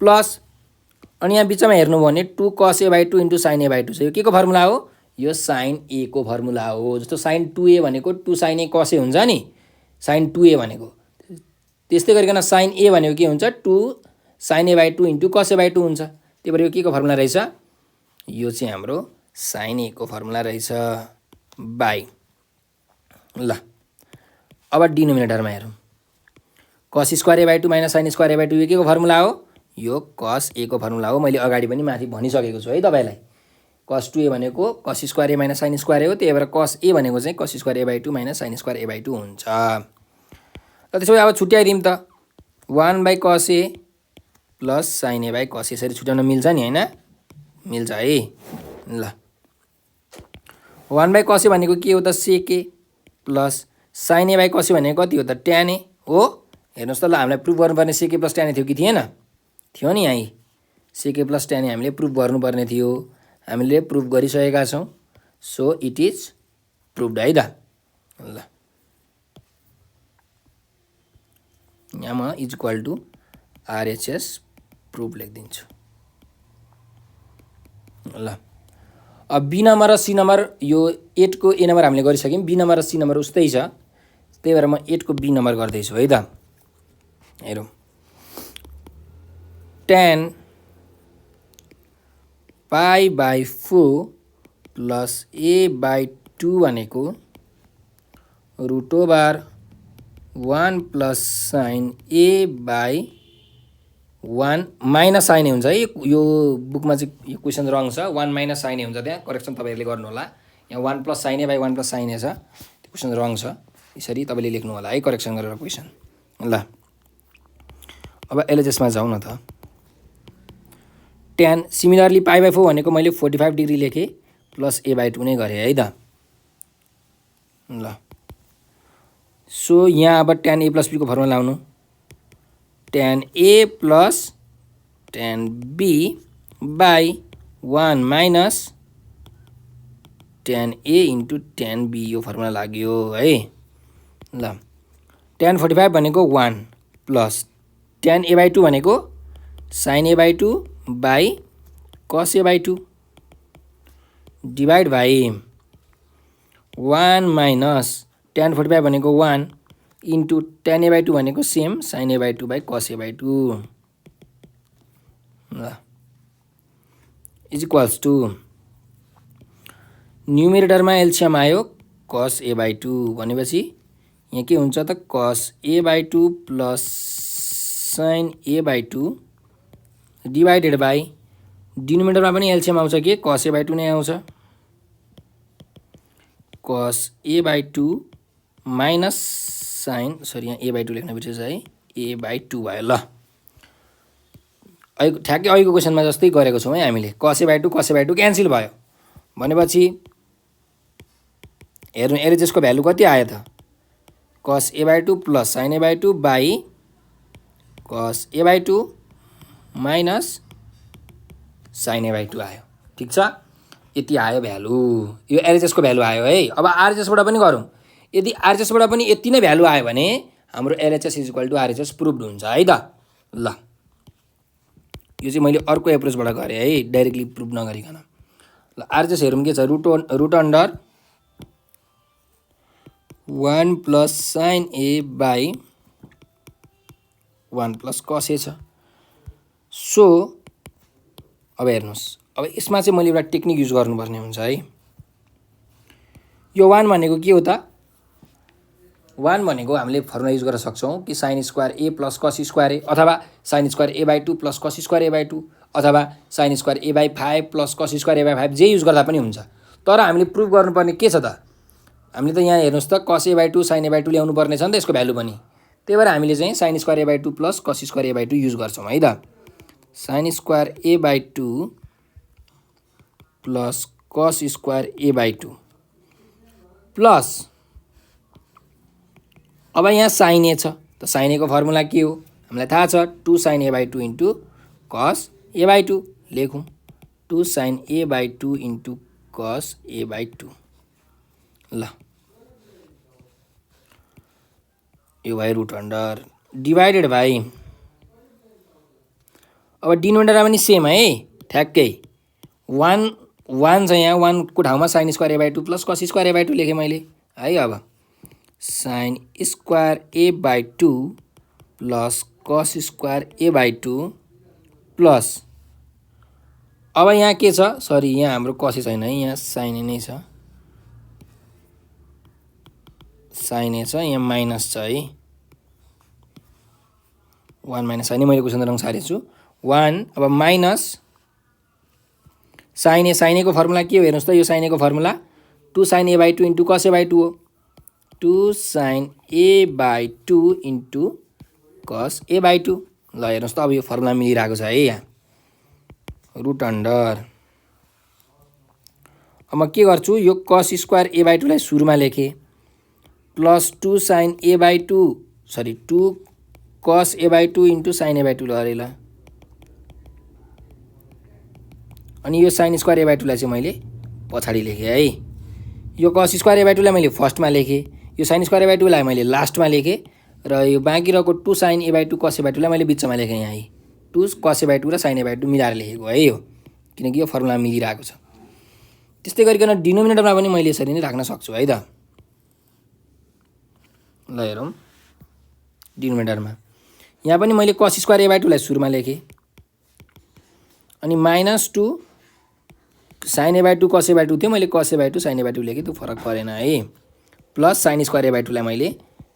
प्लस अनि यहाँ बिचमा हेर्नुभयो भने 2 cos A by two into sine A by two छ यो के को फर्मुला हो यो साइन ए को फर्मुला हो। जस्तो साइन 2a भनेको 2 साइन ए कस ए हुन्छ नि साइन 2a भनेको त्यस्तै गरिकन साइन ए भनेको के हुन्छ 2 sine A by two into cos A by two हुन्छ। त्यही भएर यो के को फर्मुला रहेछ यो चाहिँ हाम्रो साइन ए को फर्मुला रहेछ बाई। ल अब डिनोमिनेटरमा हेरौँ cos square A by two minus sine square A by two यो के को फर्मुला हो यो कस ए को फर्मुला हो। मैले अगाडि पनि माथि भनिसकेको छु है तपाईँलाई कस 2a भनेको cos square A minus sine square A हो त्यही भएर कस ए भनेको चाहिँ cos square A by two minus sine square A by two हुन्छ। र त्यसो भए अब छुट्याइदिउँ त 1 by cos A plus sine A by कस यसरी छुट्याउन मिल्छ नि होइन मिल्छ है। ल 1 बाई कस ए भनेको के हो त sec A plus sine A by cos A भनेको कति हो त tan ए हो। हेर्नुहोस् त ल हामीलाई प्रुफ गर्नुपर्ने सेक ए प्लस tan ए थियो कि थिएन थियो नि यहीँ सेक ए प्लस tan ए हामीले प्रुफ गर्नुपर्ने थियो हामीले प्रुफ गरिसकेका छौँ। सो इट इज प्रुफड है त। ल यहाँ म is equal to RHS proof लेखिदिन्छु। ल अब बी नम्बर र सी नम्बर यो 8 को ए नम्बर हामीले गरिसक्यौँ बी नम्बर र सी नम्बर उस्तै छ त्यही भएर म 8 को बी नम्बर गर्दैछु है त। हेरौँ tan pi by 4 plus A by 2 भनेको root over 1 plus sine A by 1 minus sine A हुन्छ है यो बुकमा चाहिँ यो क्वेसन रङ छ 1 माइनस साइन ए हुन्छ त्यहाँ करेक्सन तपाईँहरूले गर्नु होला यहाँ 1 plus sine A by 1 plus sine A छ त्यो क्वेसन रङ छ यसरी तपाईँले लेख्नु होला है करेक्सन गरेर क्वेसन। ल अब एलएचएसमा जाउँ न त tan सिमिलरली पाई/4 भनेको मैले 45 डिग्री लेखेँ प्लस a/2 नै गरेँ है त ल। सो यहाँ अब tan a + b को फर्मुला लाउनु tan a plus tan b by 1 minus tan a into tan b यो फर्मुला लाग्यो है ल। tan 45 भनेको 1 प्लस tan a/2 भनेको sin a/2 by cos a/2 divide by 1 minus tan 45 भनेको 1 इन्टु tan a/2 भनेको same sin a/2 by cos a/2 ल इज इक्वल्स टु न्युमेरेटरमा एलसियम आयो cos a/2 भनेपछि यहाँ के हुन्छ त cos a/2 plus sin a/2 divided by डिनोमिनेटरमा पनि एलसियम आउँछ के cos a/2 नै आउँछ cos a/2 minus sin sorry यहाँ a/2 लेख्न बिर्सेछ है a/2 भयो ल। ठ्याक्कै अहिलेको क्वेसनमा जस्तै गरेको छौँ है हामीले cos a/2 क्यान्सल भयो भनेपछि हेर्नु एलएचएसको भ्यालु कति आयो त cos a/2 plus sin a/2 by cos a/2 minus sin a/2 आयो ठिक छ यति आयो भ्यालु यो एलएचएसको भ्यालु आयो है। अब आरएचएसबाट पनि गरौँ यदि आरएचएसबाट पनि यति नै भ्यालु आयो भने हाम्रो LHS is equal to RHS proved हुन्छ है त ल। यो चाहिँ मैले अर्को एप्रोचबाट गरेँ है डाइरेक्टली प्रुभ नगरिकन ल। आरएचएस हेरौँ के छ root under 1 plus sin a by 1 plus cos a छ। सो अब हेर्नुहोस् अब यसमा चाहिँ मैले एउटा टेक्निक युज गर्नुपर्ने हुन्छ है। यो 1 भनेको के हो त 1 भनेको हामीले फर्मुला युज गर्न सक्छौँ कि sin square a plus cos square a अथवा sin square a/2 plus cos square a/2 अथवा sin square a/5 plus cos square a/5 जे युज गर्दा पनि हुन्छ। तर हामीले प्रुभ गर्नुपर्ने के छ त हामीले त यहाँ हेर्नुहोस् त cos a/2 sin a/2 ल्याउनु पर्ने छ नि त यसको भ्यालु पनि त्यही भएर हामीले चाहिँ sin square a/2 plus cos square a/2 use गर्छौँ है त। sin square a/2 plus cos square a/2 plus अब यहाँ sin a छ त sin a को फर्मुला के हो हामीलाई थाहा छ 2 sin a/2 into cos a/2 लेखौँ 2 sin a/2 into cos a/2 ल। यो भयो रुट अन्डर डिभाइडेड बाई अब डिनोमिनेटरमा पनि सेम है ठ्याक्कै 1 छ यहाँ 1 को ठाउँमा sin square a/2 plus cos square a/2 लेखेँ मैले है। अब sin square a/2 plus cos square a/2 plus अब यहाँ के छ सरी यहाँ हाम्रो cos छैन है यहाँ sin नै छ sin a छ यहाँ माइनस छ है 1 माइनस sin मैले क्वेसन रङ सारेको छु 1 अब माइनस sin a को फर्मुला के हो हेर्नुहोस् त यो sin a को formula 2 sin a/2 into cos a/2 हो 2 sin a/2 into cos a/2 ल हेर्नुहोस् त अब यो फर्मुला मिलिरहेको छ है यहाँ रुट अन्डर अब म के गर्छु यो cos स्क्वायर a/2 लाई सुरुमा लेखेँ plus 2 sin a/2 sorry 2 cos a/2 into sin a/2 गरेँ ल। अनि यो sin स्क्वायर a/2 लाई चाहिँ मैले पछाडि लेखेँ है यो cos स्क्वायर a/2 लाई मैले फर्स्टमा लेखेँ यो sin स्क्वायर a/2 लाई मैले लास्टमा लेखेँ र यो बाँकी रहेको 2 sin a/2 cos a/2 लाई मैले बिचमा लेखेँ यहाँ 2 cos a/2 र sin a/2 मिलाएर लेखेको है यो किनकि यो फर्मुला मिलिरहेको छ। त्यस्तै गरिकन डिनोमिनेटरमा पनि मैले यसरी नै राख्न सक्छु है त ल। हेरौँ डिनोमिनेटरमा यहाँ पनि मैले cos स्क्वायर a/2 लाई सुरुमा लेखेँ अनि minus 2 sin a/2 cos a/2 थियो मैले cos a/2 sin a/2 लेखेँ त्यो फरक परेन है प्लस sin स्क्वायर a/2 लाई मैले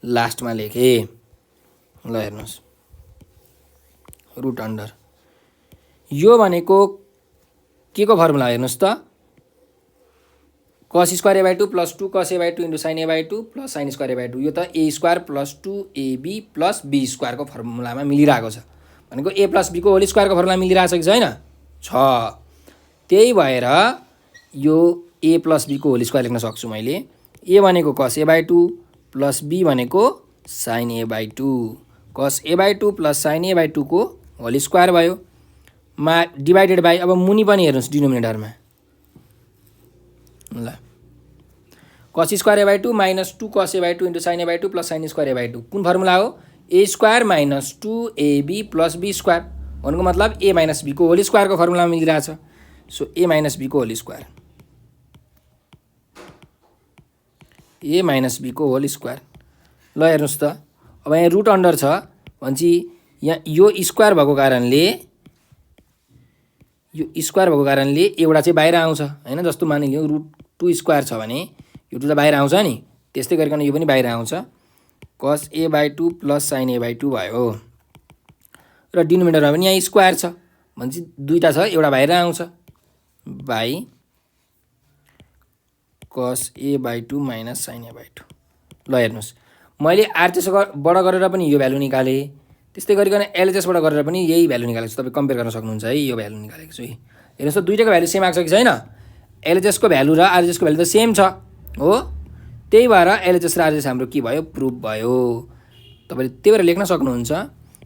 लास्टमा लेखेँ ल। हेर्नुहोस् रुट अन्डर यो भनेको के को फर्मुला हेर्नुहोस् त cos square a/2 plus 2 cos a/2 into sin a/2 plus sin square a/2 यो त a square plus 2ab plus b square को फर्मुलामा मिलिरहेको छ भनेको a प्लस b को होल स्क्वायर को फर्मुला मिलिरहेको छ कि छैन छ। त्यही भएर यो a प्लस b को होल स्क्वायर लेख्न सक्छु मैले। a भनेको cos a by 2 plus b भनेको sin a by 2। cos a by 2 plus sin a by 2 को होल स्क्वायर भयो डिभाइडेड बाई, अब मुनि पनि हेर्नुहोस् डिनोमिनेटरमा ल, cos square a by 2 minus 2 cos a by 2 into sin a by 2 plus sin square a by 2 कुन फर्मुला हो? a square minus 2ab plus b square भन्नुको मतलब a माइनस b को होल स्क्वायरको फर्मुलामा मिलिरहेछ। सो a माइनस b को whole square, a minus b को होल स्क्वायर। ल हेर्नुहोस् त, अब यहाँ रुट अन्डर छ भनेपछि यहाँ यो स्क्वायर भएको कारणले एउटा चाहिँ बाहिर आउँछ हैन। जस्तो मानिलियो रुट 2 स्क्वायर छ भने यो 2 त बाहिर आउँछ नि, त्यस्तै गरिकन यो पनि बाहिर आउँछ। cos a by 2 plus sin a by 2 भयो र डिनोमिनेटरमा पनि यहाँ स्क्वायर छ भनेपछि दुईटा छ, एउटा बाहिर आउँछ by cos a by 2 minus sin a by 2। ल हेर्नुहोस्, मैले आरएचएस बाट गरेर पनि यो भ्यालु निकालेँ, त्यस्तै गरिकन एलएचएस बाट गरेर पनि यही भ्यालु निकालेको छु। तपाईँ कम्पेयर गर्न सक्नुहुन्छ है, यो भ्यालु निकालेको छु। हेर्नुहोस् त दुईटाको भ्यालु सेम आएको छ कि छैन? एलएचएस को भ्यालु र आरएचएस को भ्यालु त सेम छ हो, त्यही भएर एलएचएस र आरएचएस हाम्रो के भयो? प्रुफ भयो। तपाईले त्यही भएर लेख्न सक्नुहुन्छ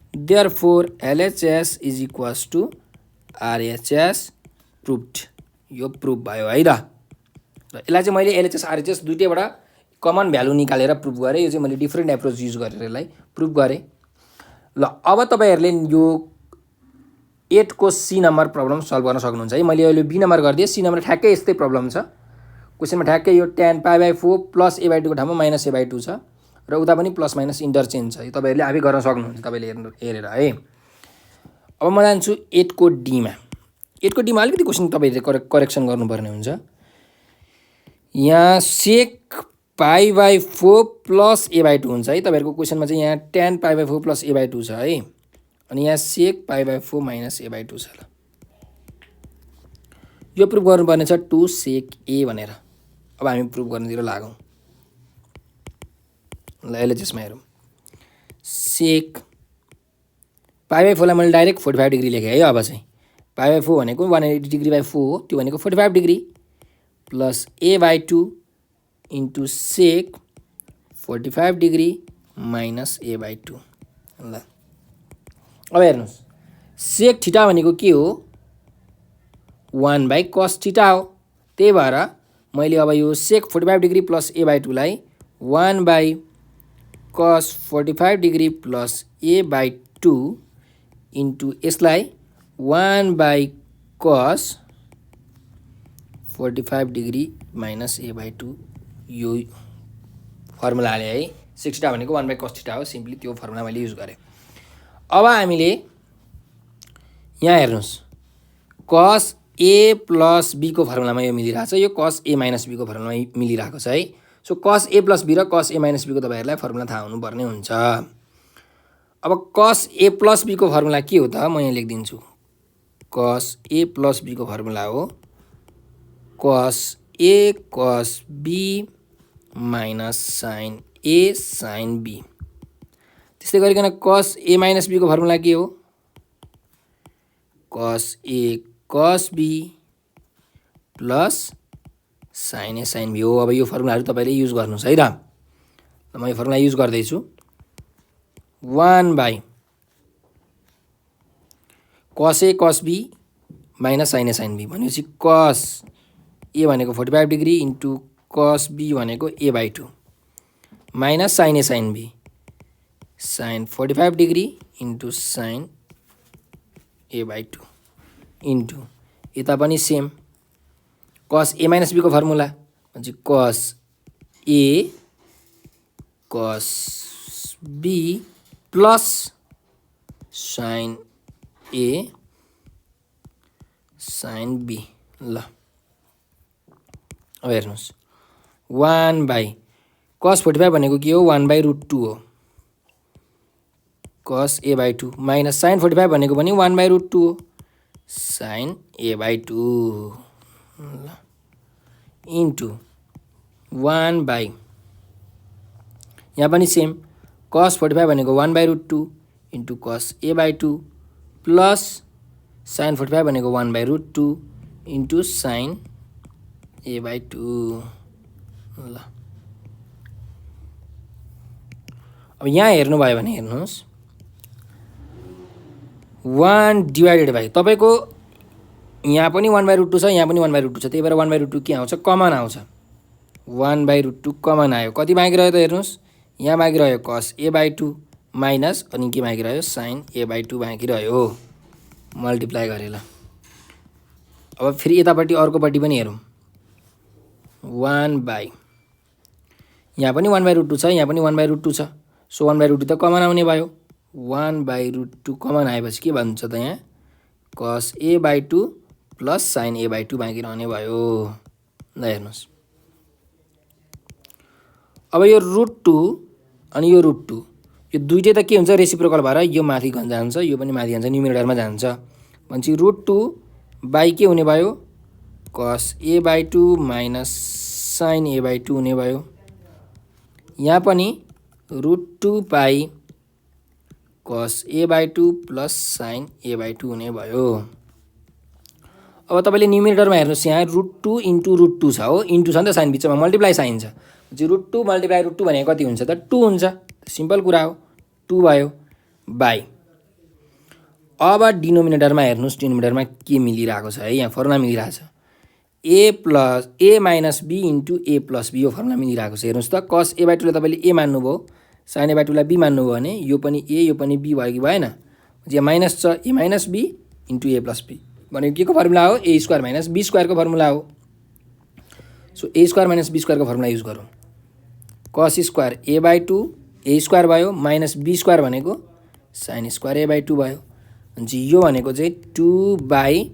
therefore LHS is equals to RHS proved. यो प्रुफ भयो है त। र यसलाई चाहिँ मैले एलएचएस आरएचएस दुईटैबाट कमन भ्यालु निकालेर प्रुफ गरेँ। यो चाहिँ मैले डिफरेन्ट एप्रोच युज गरेर यसलाई प्रुफ गरेँ। ल अब तपाईहरुले यो 8 को सी नम्बर प्रब्लम सल्भ गर्न सक्नुहुन्छ है। मैले अहिले बी नम्बर गरिदिएँ, सी नम्बर ठ्याक्कै यस्तै प्रब्लम छ। क्वेशनमा ठ्याक्कै यो tan pi by 4 plus a by 2 को ठाउँमा माइनस a बाई 2 छ र उता पनि प्लस माइनस इन्टरचेन्ज छ। यो तपाईहरुले आफै गर्न सक्नुहुन्छ, तपाईले हेरेर है। अब म जान्छु 8 को डी मा। 8 को डी मा अलिकति क्वेशन तपाईहरुले करेक्सन गर्नुपर्ने हुन्छ। यहाँ sec pie by 4 plus a by 2 हुन्छ है। तपाईहरुको क्वेशनमा चाहिँ यहाँ tan pi by 4 plus a by 2 छ है, अनि यहाँ sec pie by 4 minus a by 2 छ। ल यो प्रुफ गर्नुपर्ने छ 2 sec a भनेर। अब हामी प्रुफ गर्नतिर लागौं। ल एलएचएसमा हेरौँ। sec पाई बाई 4 लाई मैले डाइरेक्ट 45 डिग्री लेखेँ है। अब चाहिँ पाई बाई 4 भनेको 180 डिग्री बाई 4 हो, त्यो भनेको 45 degree plus a by 2 into sec 45 degree minus a by 2। ल अब हेर्नुहोस्, sec थीटा भनेको के हो? 1 बाई cos थीटा हो। त्यही भएर मैले अब यो sec 45 degree plus a by 2 लाई 1 by cos 45 degree plus a by 2 into यसलाई 1 by cos 45 degree minus a by 2 यो फर्मुला हाले है। sec थीटा भनेको 1 बाई cos थीटा हो, सिम्पली त्यो फर्मुला मैले युज गरेँ। अब हामीले यहाँ हेर्नुहोस्, cos a प्लस b को फर्मुलामा यो मिलिरहेछ, यो cos a माइनस b को फर्मुलामा मिलिरहेको छ है। So cos a plus b र cos a माइनस b को तपाईहरुलाई फर्मुला थाहा हुनुपर्ने हुन्छ। अब cos a प्लस b को फर्मुला के हो त? म यहाँ लेखिदिन्छु। cos a प्लस b को फर्मुला हो cos a cos b minus sin a sin b। त्यस्तै गरिकन cos a माइनस b को फर्मुला के हो? cos a cos b plus sin a sin b हो। अब यो फर्मुलाहरु तपाईले युज गर्नुस् है त। म यो फर्मुला युज गर्दै छु। 1 by cos a cos b minus sin a sin b भनेपछि cos a भनेको 45 डिग्री इन्टु cos b भनेको a by 2 minus sin a sin b sin 45 degree into sin a by 2 into यता पनि same cos a minus b को फर्मुला भनेपछि cos a cos b plus sin a sin b। ल अब हेर्नुहोस्, 1 बाई cos 45 भनेको के हो? 1 बाई रुट 2 हो, cos a by 2 minus sin 45 भनेको पनि 1 बाई रुट 2 हो, sin a by 2 into 1 by यहाँ पनि सेम cos 45 भनेको 1 by root 2 into cos a by 2 plus sine 45 भनेको 1/√2 इन्टु साइन a/2। ल अब यहाँ हेर्नुभयो भने हेर्नुहोस् 1 डिभाइडेड बाई तपाईँको यहाँ पनि 1/√2 छ, यहाँ पनि 1/√2 छ, त्यही भएर 1/√2 के आउँछ? कमन आउँछ। 1/√2 कमन आयो। कति बाँकी रह्यो त हेर्नुहोस्, यहाँ बाँकी रह्यो कस a/2 माइनस अनि के बाँकी रह्यो? साइन a/2 बाँकी रह्यो। मल्टिप्लाई गरेर अब फेरि यतापट्टि अर्कोपट्टि पनि हेरौँ। 1 यहाँ पनि 1/√2 छ, यहाँ पनि 1/√2 छ, सो 1/√2 त कमन आउने भयो। 1/√2 कमन आएपछि के भन्छ त यहाँ? कस a/2 प्लस साइन a/2 बाँकी रहने भयो। ल हेर्नुहोस् अब यो √2 अनि यो √2 यो दुइटै त के हुन्छ? रेसिप्रोकल भएर यो माथि जान्छ, यो पनि माथि जान्छ, न्युमिनेटरमा जान्छ। भनेपछि √2 बाई के हुने भयो? कस a/2 माइनस साइन a/2 हुने भयो। यहाँ पनि √2 बाई कस a/2 प्लस साइन a/2 हुने भयो। अब तपाईँले न्युमिनेटरमा हेर्नुहोस्, यहाँ √2 इन्टु √2 छ हो, इन्टु छ नि त साइन, बिचमा मल्टिप्लाई साइन छ। √2 मल्टिप्लाई √2 भनेको कति हुन्छ त? 2 हुन्छ। सिम्पल कुरा हो, 2 भयो बाई। अब डिनोमिनेटरमा हेर्नुहोस्, डिनोमिनेटरमा के मिलिरहेको छ है? यहाँ फर्मुला मिलिरहेको छ a minus b into a plus b, यो फर्मुला मिलिरहेको छ। हेर्नुहोस् त, कस a/2 लाई तपाईँले a मान्नुभयो, साइन a/2 लाई b मान्नुभयो भने यो पनि a यो पनि b भयो कि भएन? यहाँ माइनस छ, a minus b into a plus b भनेको के को फर्मुला हो? a² माइनस b² को फर्मुला हो। सो a² माइनस b² को फर्मुला युज गरौँ। कस स्क्वायर a/2 a² भयो माइनस b² भनेको साइन स्क्वायर a/2 भयो। अनि यो भनेको चाहिँ 2 बाई,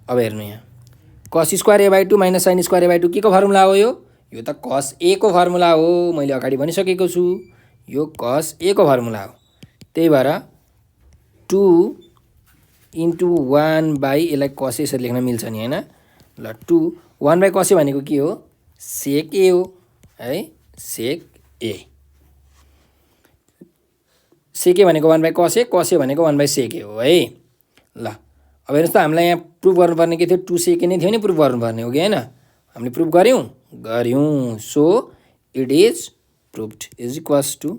अब हेर्नु यहाँ cos square a/2 minus sine square a/2 के को फर्मुला हो? यो त कस a को फर्मुला हो, मैले अगाडि भनिसकेको छु, यो कस a को फर्मुला हो। त्यही भएर 2 इन्टु 1 बाई, यसलाई कस a यसरी लेख्न मिल्छ नि हैन? ल 2 1 बाई कस a भनेको के हो? सेक a हो है, सेक a। सेक a भनेको 1 बाई कस a भनेको 1 बाई सेक a हो है। ल अब हेर्नुहोस् त, हामीलाई यहाँ प्रुफ गर्नुपर्ने के थियो? 2 सेक a नै थियो नि प्रुफ गर्नुपर्ने हो कि हैन? हामीले प्रुफ गऱ्यौँ। So it is proved is equals to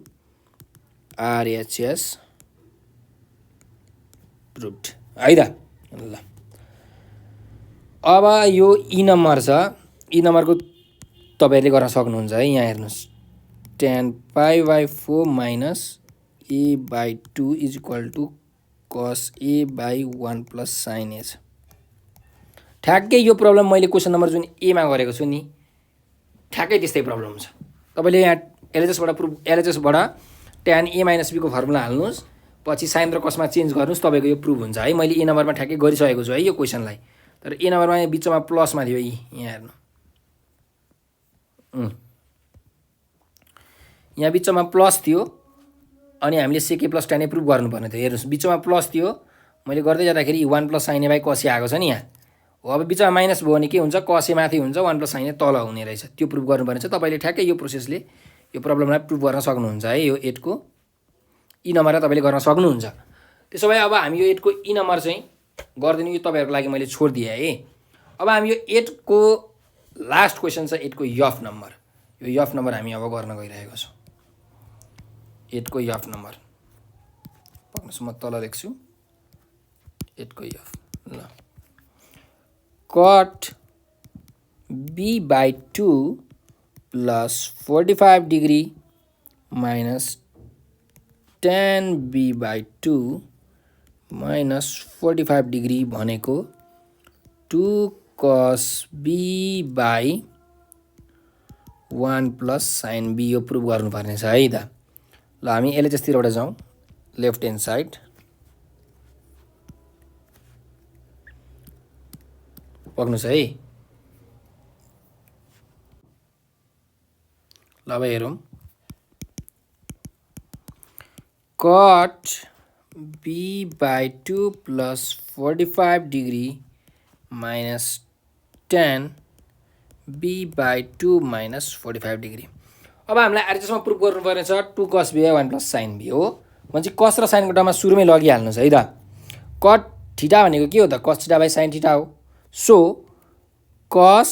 RHS proved है त। ल अब यो ई नम्बर छ, ई नम्बरको तपाईँहरूले गर्न सक्नुहुन्छ है। यहाँ हेर्नुहोस्, tan π/4 minus a/2 is equal to cos a/1 plus sign a छ। ठ्याक्कै यो प्रब्लम मैले क्वेसन नम्बर जुन एमा गरेको छु नि, ठ्याक्कै त्यस्तै प्रब्लम छ। तपाईँले यहाँ एलएचएसबाट tan a माइनस b को फर्मुला हाल्नुहोस्, पछि साइन र कसमा चेन्ज गर्नुहोस्, तपाईँको यो प्रुभ हुन्छ है। मैले ए नम्बरमा ठ्याक्कै गरिसकेको छु है यो क्वेसनलाई। तर ए नम्बरमा यहाँ बिचमा प्लसमा थियो, यहाँ हेर्नु, यहाँ बिचमा प्लस थियो अनि हामीले सेके प्लस tan a प्रुभ गर्नुपर्ने थियो। हेर्नुहोस् बिचमा प्लस थियो, मैले गर्दै जाँदाखेरि 1 plus sign a by cos a आएको छ नि यहाँ हो। अब बिचमा माइनस भयो भने के हुन्छ? कस a माथि हुन्छ, 1 प्लस साइन a तल हुने रहेछ, त्यो प्रुभ गर्नुपर्ने छ। तपाईँले ठ्याक्कै यो प्रोसेसले यो प्रब्लमलाई प्रुभ गर्न सक्नुहुन्छ है। यो 8 को ई नम्बर तपाईँले गर्न सक्नुहुन्छ। त्यसो भए अब हामी यो 8 को ई नम्बर चाहिँ गरिदिनु, यो तपाईँहरूको लागि मैले छोडिदिएँ है। अब हामी यो 8 को लास्ट क्वेसन छ 8 को यफ नम्बर। यो यफ नम्बर हामी अब गर्न गइरहेको छौँ। 8 को यफ नम्बर पक्नुहोस्, म तल लेख्छु 8 को यफ। ल cut b/2 plus 45 degree minus tan b/2 minus 45 degree भनेको 2 cos b/1 plus sign b, यो प्रुभ गर्नुपर्ने छ है त। ल हामी एलएचएसतिरबाट जाउँ, लेफ्ट ह्यान्ड साइड। पक्नुहोस् है। ल अब हेरौँ, cut b/2 plus 45 degree minus tan b/2 minus 45 degree. अब हामीलाई आरएचएसमा प्रुभ गर्नुपर्ने छ 2 cos b/1 plus sign b हो। भने चाहिँ कस र साइनको टर्ममा सुरुमै लगिहाल्नुहोस् है त। कट थीटा भनेको के हो त cos theta by sin theta हो। सो cos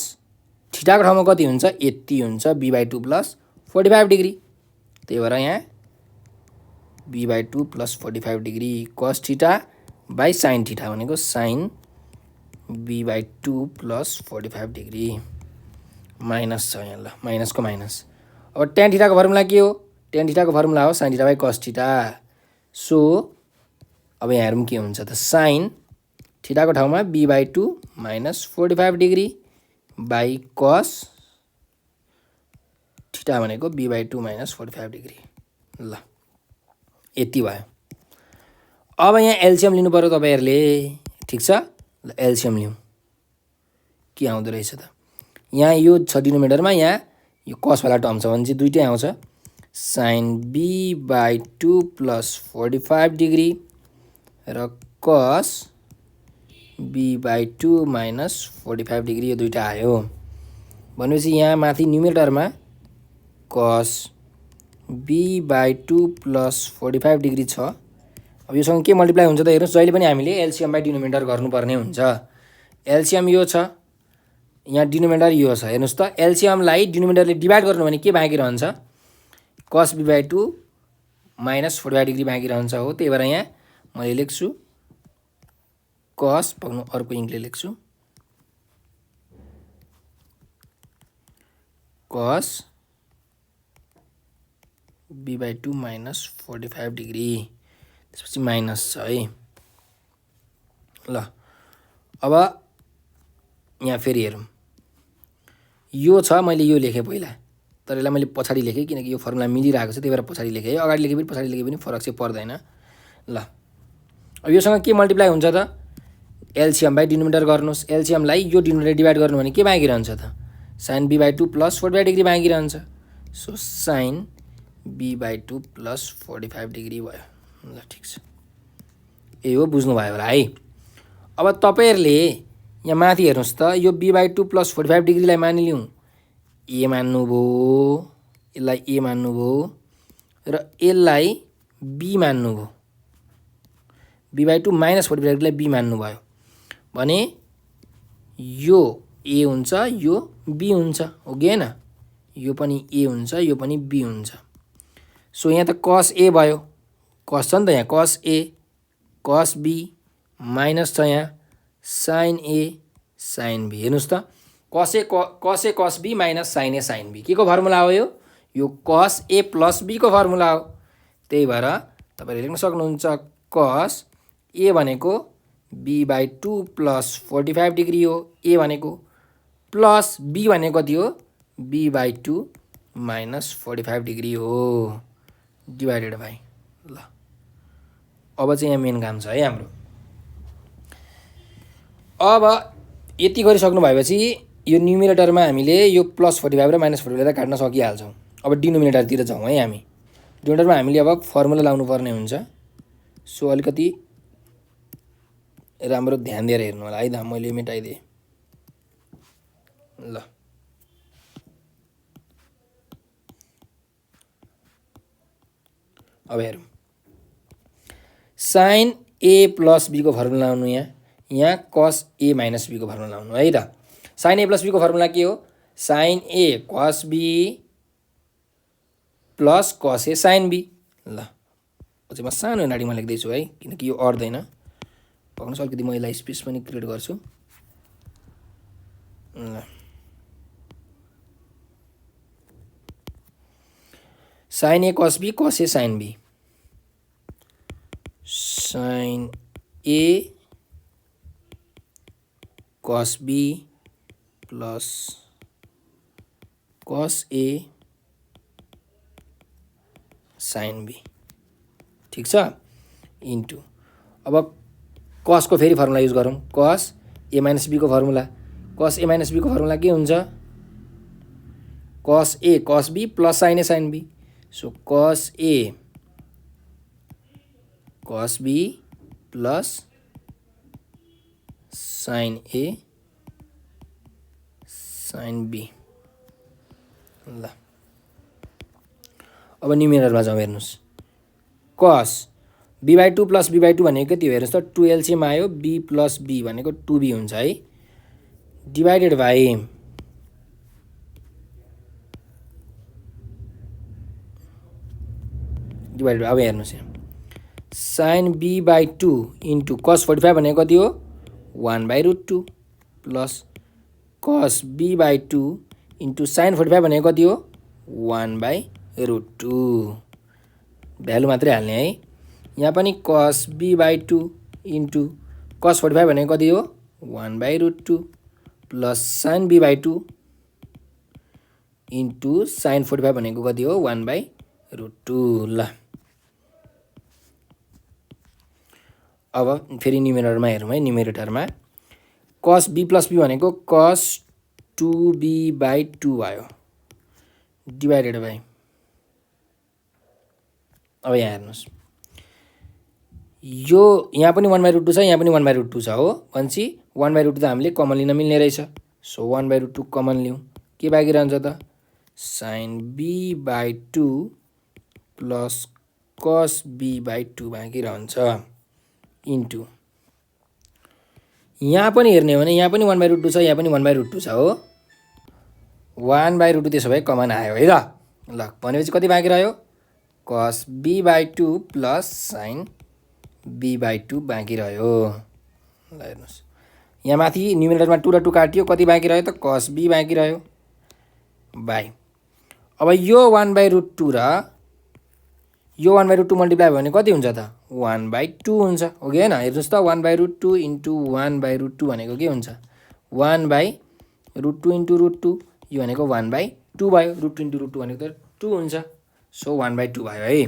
थीटाको ठाउँमा कति हुन्छ यति हुन्छ b/2 + 45 डिग्री। त्यही भएर यहाँ b/2 + 45 degree cos theta by sin theta भनेको sin b/2 + 45 डिग्री माइनस छ यहाँ। ल माइनसको माइनस। अब tan थीटाको फर्मुला के हो tan थीटाको फर्मुला हो sin theta by cos theta. So अब यहाँ हेरौँ के हुन्छ त sin थीटाको ठाउँमा b/2 - 45 degree by cos theta भनेको b/2 - 45 डिग्री। ल यति भयो। अब यहाँ एलसिएम लिनु पर्यो तपाईहरुले, ठीक छ। ल एलसिएम लिउँ के आउँदो रहेछ त। यहाँ यो छ डिनोमिनेटरमा, यहाँ यो cos वाला टर्म छ भने चाहिँ दुईटै आउँछ। sin b/2 + 45 डिग्री र cos b/2 - 45 डिग्री यो दुईटा आयो भनेपछि यहाँ माथि न्युमिनेटरमा cos b/2 + 45 डिग्री छ। अब योसँग के मल्टिप्लाई हुन्छ त हेर्नुस्, जहिले पनि हामीले एलसिएम बाई डिनोमिनेटर गर्नुपर्ने हुन्छ। एलसिएम यो छ, यहाँ डिनोमिनेटर यो छ। हेर्नुस् त एलसिएमलाई डिनोमिनेटरले डिभाइड गर्नु भने के बाँकी रहन्छ cos b/2 - 45 डिग्री बाँकी रहन्छ हो। त्यही भएर यहाँ मैले लेख्छु cos पक्नु अर्को इङ्कले लेख्छु cos b/2 - 45 डिग्री, त्यसपछि माइनस छ है। ल अब यहाँ फेरि हेरौँ, यो छ मैले यो लेखेँ पहिला, तर यसलाई मैले पछाडि लेखेँ किनकि यो फर्मुला मिलिरहेको छ त्यही भएर पछाडि लेखेँ। अगाडि लेखे पनि पछाडि लेखे पनि फरक चाहिँ पर्दैन। ल अब योसँग के मल्टिप्लाई हुन्छ त एलसिएम बाई डिनोमिनेटर गर्नुहोस्। एलसिएमलाई यो डिनोमिनेटर डिभाइड गर्नु भने के बाँकी रहन्छ त sin b/2 + 45 डिग्री बाँकी रहन्छ। सो sin b/2 + 45 डिग्री भयो। ल ठिक छ, यही हो, बुझ्नु भयो होला है। अब तपाईहरुले यहाँ माथि हेर्नुस् त, यो b/2 + 45 डिग्रीलाई मानिलिउँ ए मान्नुभयो, यसलाई ए मान्नुभयो र यसलाई बी मान्नुभयो। b/2 - 45 डिग्रीलाई बी मान्नुभयो भने यो ए हुन्छ, यो बी हुन्छ, हो कि हैन। यो पनि ए हुन्छ, यो पनि बी हुन्छ। सो यहाँ त cos ए भयो, cos छ नि त यहाँ cos A, cos B minus छ यहाँ sin ए sin बी। हेर्नुस् त cos A cos B minus sin A sin B के को फर्मुला हो यो cos ए + बी को फर्मुला हो। त्यही भएर तपाईले लेख्न सक्नुहुन्छ cos ए भनेको b/2 + 45 डिग्री हो ए भनेको, प्लस बी भनेको कति हो b/2 - 45 डिग्री हो डिभाइडेड बाई। ल अब चाहिँ यहाँ मेन काम छ है हाम्रो। अब यति गरिसक्नु भएपछि यो न्युमिनेटरमा हामीले यो +45 र -45 काट्न सकिहाल्छौँ। अब डिनोमिनेटरतिर जाउँ है हामी। डिनोमिनेटरमा हामीले अब फर्मुला लाउनु पर्ने हुन्छ। सो अलिकति राम्रो ध्यान दिएर हेर्नु होला है त, मैले मेटाइदिएँ। ल अब हेरौँ, sin a + b को फर्मुला लाउनु। यहाँ cos a - b को फर्मुला लाउनु है त। sin a + b को फर्मुला के हो sin a cos b + cos a sin b। ल चाहिँ म सानो नाडीमा लेख्दैछु है किनकि यो अट्दैन। पक्नुहोस् अलिकति म यसलाई स्पेस पनि क्रिएट गर्छु। ल sin a cos b cos a sin b, sin a cos b + cos a sin b, ठीक छ, इन्टु अब cos को फेरि फर्मुला युज गरौँ। cos a - b को फर्मुला, cos a - b को फर्मुला के हुन्छ cos a cos b + sin a sin b। So cos a cos b + sin a sin b। ल अब न्युमिनेटरमा जाउँ। हेर्नुस् cos b/2 प्लस b/2 भनेको कति हो हेर्नुहोस् त 2 एलसीएम आयो b प्लस b भनेको 2b हुन्छ है डिभाइडेड बाई अब हेर्नुहोस् यहाँ साइन b/2 इन्टु कस 45 भनेको कति हो 1/√2 plus cos b/2 into sign 45 भनेको कति हो 1/√2 भ्यालु मात्रै हाल्ने है यहाँ पनि कस b/2 इन्टु कस 45 भनेको कति हो 1/√2 plus sign b/2 into sign 45 भनेको कति हो 1/√2 ल अब फेरि न्युमेरेटरमा हेरौँ है न्युमेरेटरमा कस b प्लस b भनेको कस 2b/2 भयो डिभाइडेड बाई अब यहाँ हेर्नुहोस् यो यहाँ पनि 1/√2 छ यहाँ पनि 1/√2 छ हो भनेपछि 1/√2 त हामीले कमन लिन मिल्ने रहेछ सो 1/√2 कमन लिउँ के बाँकी रहन्छ त sign b/2 plus cos b/2 बाँकी रहन्छ इन्टु यहाँ पनि हेर्ने हो भने यहाँ पनि 1/√2 छ यहाँ पनि 1/√2 छ हो 1/√2 त्यसो भए कमन आयो है ल भनेपछि कति बाँकी रह्यो कस b/2 प्लस साइन b/2 बाँकी रह्यो ल हेर्नुहोस् यहाँ माथि न्युमेरेटरमा 2 र 2 काटियो कति बाँकी रह्यो त कस b बाँकी रह्यो बाई अब यो 1/√2 र यो 1/√2 मल्टिप्लाई भयो भने कति हुन्छ त 1/2 हुन्छ हो कि होइन हेर्नुहोस् त 1/√2 इन्टु 1/√2 भनेको के हुन्छ 1/√2 इन्टु √2 यो भनेको 1/2 भयो √2 इन्टु √2 भनेको त 2 हुन्छ सो 1/2 भयो है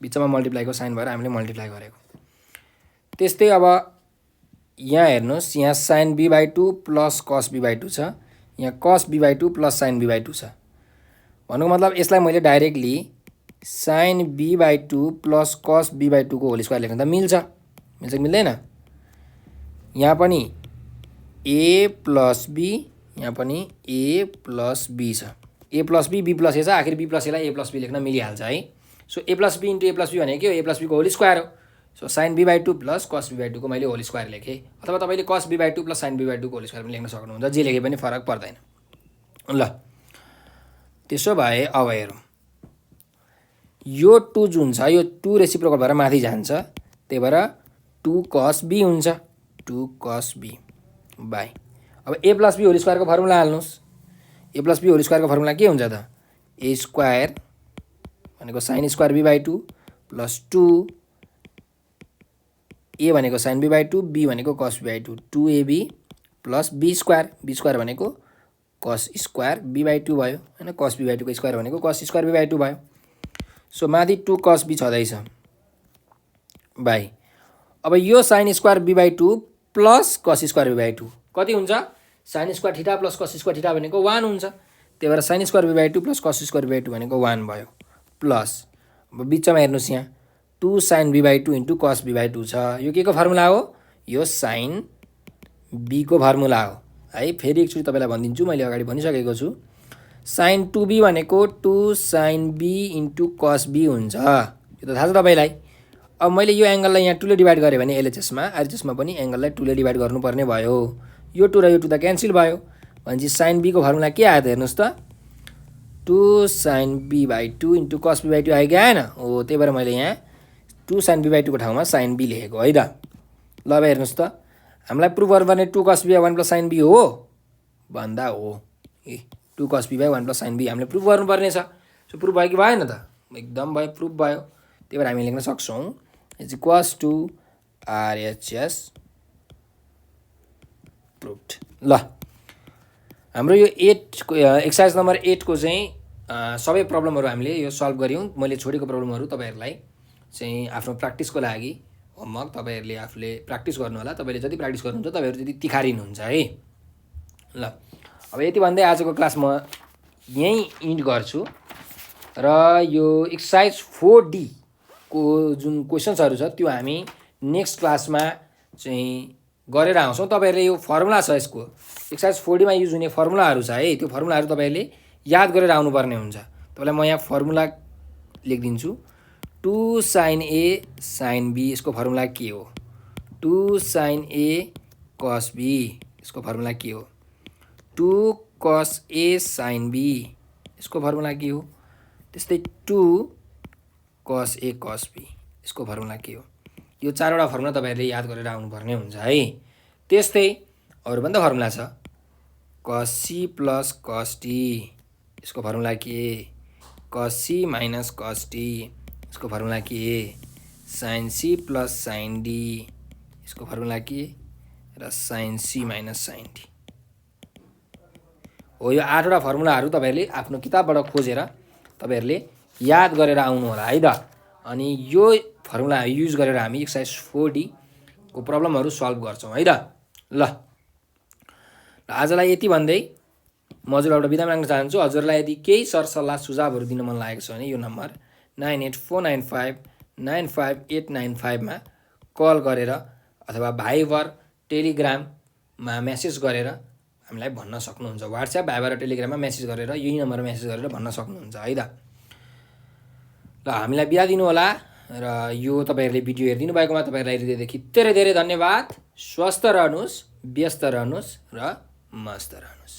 बिचमा मल्टिप्लाईको साइन भएर हामीले मल्टिप्लाई गरेको त्यस्तै अब यहाँ हेर्नुहोस् यहाँ sign b/2 plus cos b/2 छ यहाँ कस b/2 प्लस साइन b/2 छ भन्नुको मतलब यसलाई मैले directly sign b/2 plus cos b/2 को होल स्क्वायर लेख्न त मिल्छ कि मिल्दैन यहाँ पनि a प्लस b यहाँ पनि a प्लस b छ a plus b b plus a छ आखिर b प्लस a लाई a प्लस b लेख्न मिलिहाल्छ है so a plus b into a plus b भनेको के हो a प्लस b को होल स्क्वायर हो so sine b/2 plus cos b/2 को मैले होल स्क्वायर लेखेँ अथवा तपाईँले कस b/2 प्लस साइन b/2 को होल स्क्वायर पनि लेख्न सक्नुहुन्छ जे लेखे पनि फरक पर्दैन ल त्यसो भए अब हेरौँ यो 2 जुन छ यो 2 रेसिप्रोकल भएर माथि जान्छ त्यही भएर 2 cos b हुन्छ 2 cos b बाई अब a प्लस b होल स्क्वायरको फर्मुला हाल्नुहोस् a प्लस b होल स्क्वायरको फर्मुला के हुन्छ त a स्क्वायर भनेको sine square b/2 plus 2 a भनेको साइन b/2 b भनेको cos b/2 2ab plus b square भनेको cos स्क्वायर b/2 भयो हैन cos b/2 को स्क्वायर भनेको cos स्क्वायर b/2 भयो सो माथि 2 cos b छँदैछ बाई अब yo sign square b/2 plus cos square b/2 कति हुन्छ sign square theta plus cos square theta भनेको 1 हुन्छ त्यही भएर sign square b/2 plus cos square b/2 भनेको 1 भयो प्लस अब बिचमा हेर्नुस् यहाँ 2 sign b/2 into cos b/2 छ यो के को फर्मुला हो यो साइन b को फर्मुला हो है फेरि एकचोटि तपाईलाई भनिदिन्छु मैले अगाडि भनिसकेको छु साइन 2b भनेको 2 sine b into cos b हुन्छ यो त थाहा छ तपाईलाई अब मैले यो एंगललाई यहाँ 2 ले डिवाइड गरे भने LHS मा RHS मा पनि एंगललाई 2 ले डिवाइड गर्नुपर्ने भयो यो 2 र यो 2 त क्यान्सल भयो भनेपछि साइन b को फर्मुला के आयो त हेर्नुस् त 2 sign b/2 into cos b/2 आयो कि आएन हो त्यही भएर मैले यहाँ 2 साइन b/2 को ठाउँमा साइन b लेखेको है त ल अब हेर्नुस् त हामीलाई प्रुफ गर्नुपर्ने 2 cos b 1 साइन b हो भन्दा हो ए 2 cos b 1 साइन b हामीले प्रुफ गर्नुपर्ने छ सो प्रुफ भयो कि भएन त एकदम भयो प्रुफ भयो त्यही भएर हामी लेख्न सक्छौं is equals to RHS proved ल हाम्रो यो 8 को एक्सरसाइज नम्बर 8 को चाहिँ सबै प्रब्लमहरु हामीले यो सल्भ गर्यौं मैले छोडेको प्रब्लमहरु तपाईहरुलाई चाहिँ आफ्नो प्र्याक्टिसको लागि होमवर्क तपाईहरुले आफूले प्र्याक्टिस गर्नु होला तपाईले जति प्र्याक्टिस गर्नुहुन्छ तपाईहरु त्यति तिखारिनुहुन्छ है ल अब यति भन्दै आजको क्लास म यही इन्ड गर्छु र यो एक्सरसाइज 4D को जुन क्वेशन्सहरु छ त्यो हामी नेक्स्ट क्लासमा चाहिँ गरेर आउँछौं तपाईहरुले यो फर्मुला छ यसको एक्सरसाइज 4D मा युज हुने फर्मुलाहरु छ है त्यो फर्मुलाहरु तपाईहरुले याद गरेर आउनु पर्ने हुन्छ तपाईलाई म यहाँ फर्मुला लेखिदिन्छु 2 sin A sin B यसको फर्मुला के हो 2 sin A cos B यसको फर्मुला के हो 2 cos A sin B यसको फर्मुला के हो त्यस्तै 2 cos A cos B यसको फर्मुला के हो यो चारवटा फर्मुला तपाईहरुले याद गरेर आउनुपर्ने हुन्छ है त्यस्तै अरु पनि त फर्मुला छ cos C plus cos D यसको फर्मुला के cos C minus cos D यसको फर्मुला के sin C plus sin D यसको फर्मुला के र sin C minus sin D हो यो आठवटा फर्मुलाहरु तपाईहरुले आफ्नो किताबबाट खोजेर तपाईहरुले याद गरेर आउनु होला है त अनि यो फर्मुला युज गरेर हामी एक्सरसाइज 4D को प्रब्लमहरु सल्भ गर्छौं है त ल आजलाई यति भन्दै म हजुरबाट बिदा माग्न चाहन्छु हजुरलाई यदि केही सरसल्लाह सुझावहरु दिन मन लागेको छ भने यो नम्बर 9849595895 मा कल गरेर अथवा भाइबर टेलिग्राममा मेसेज गरेर हामीलाई भन्न सक्नुहुन्छ व्हाट्सएप भाइबर र टेलिग्राममा मेसेज गरेर यही नम्बरमा मेसेज गरेर भन्न सक्नुहुन्छ है त ल हामीलाई बिदा दिनु होला र यो तपाईहरुले भिडियो हेरिदिनु भएकोमा तपाईहरुलाई हृदयदेखि धेरै धेरै धन्यवाद स्वस्थ रहनुस् व्यस्त रहनुस् र मस्त रहनुस्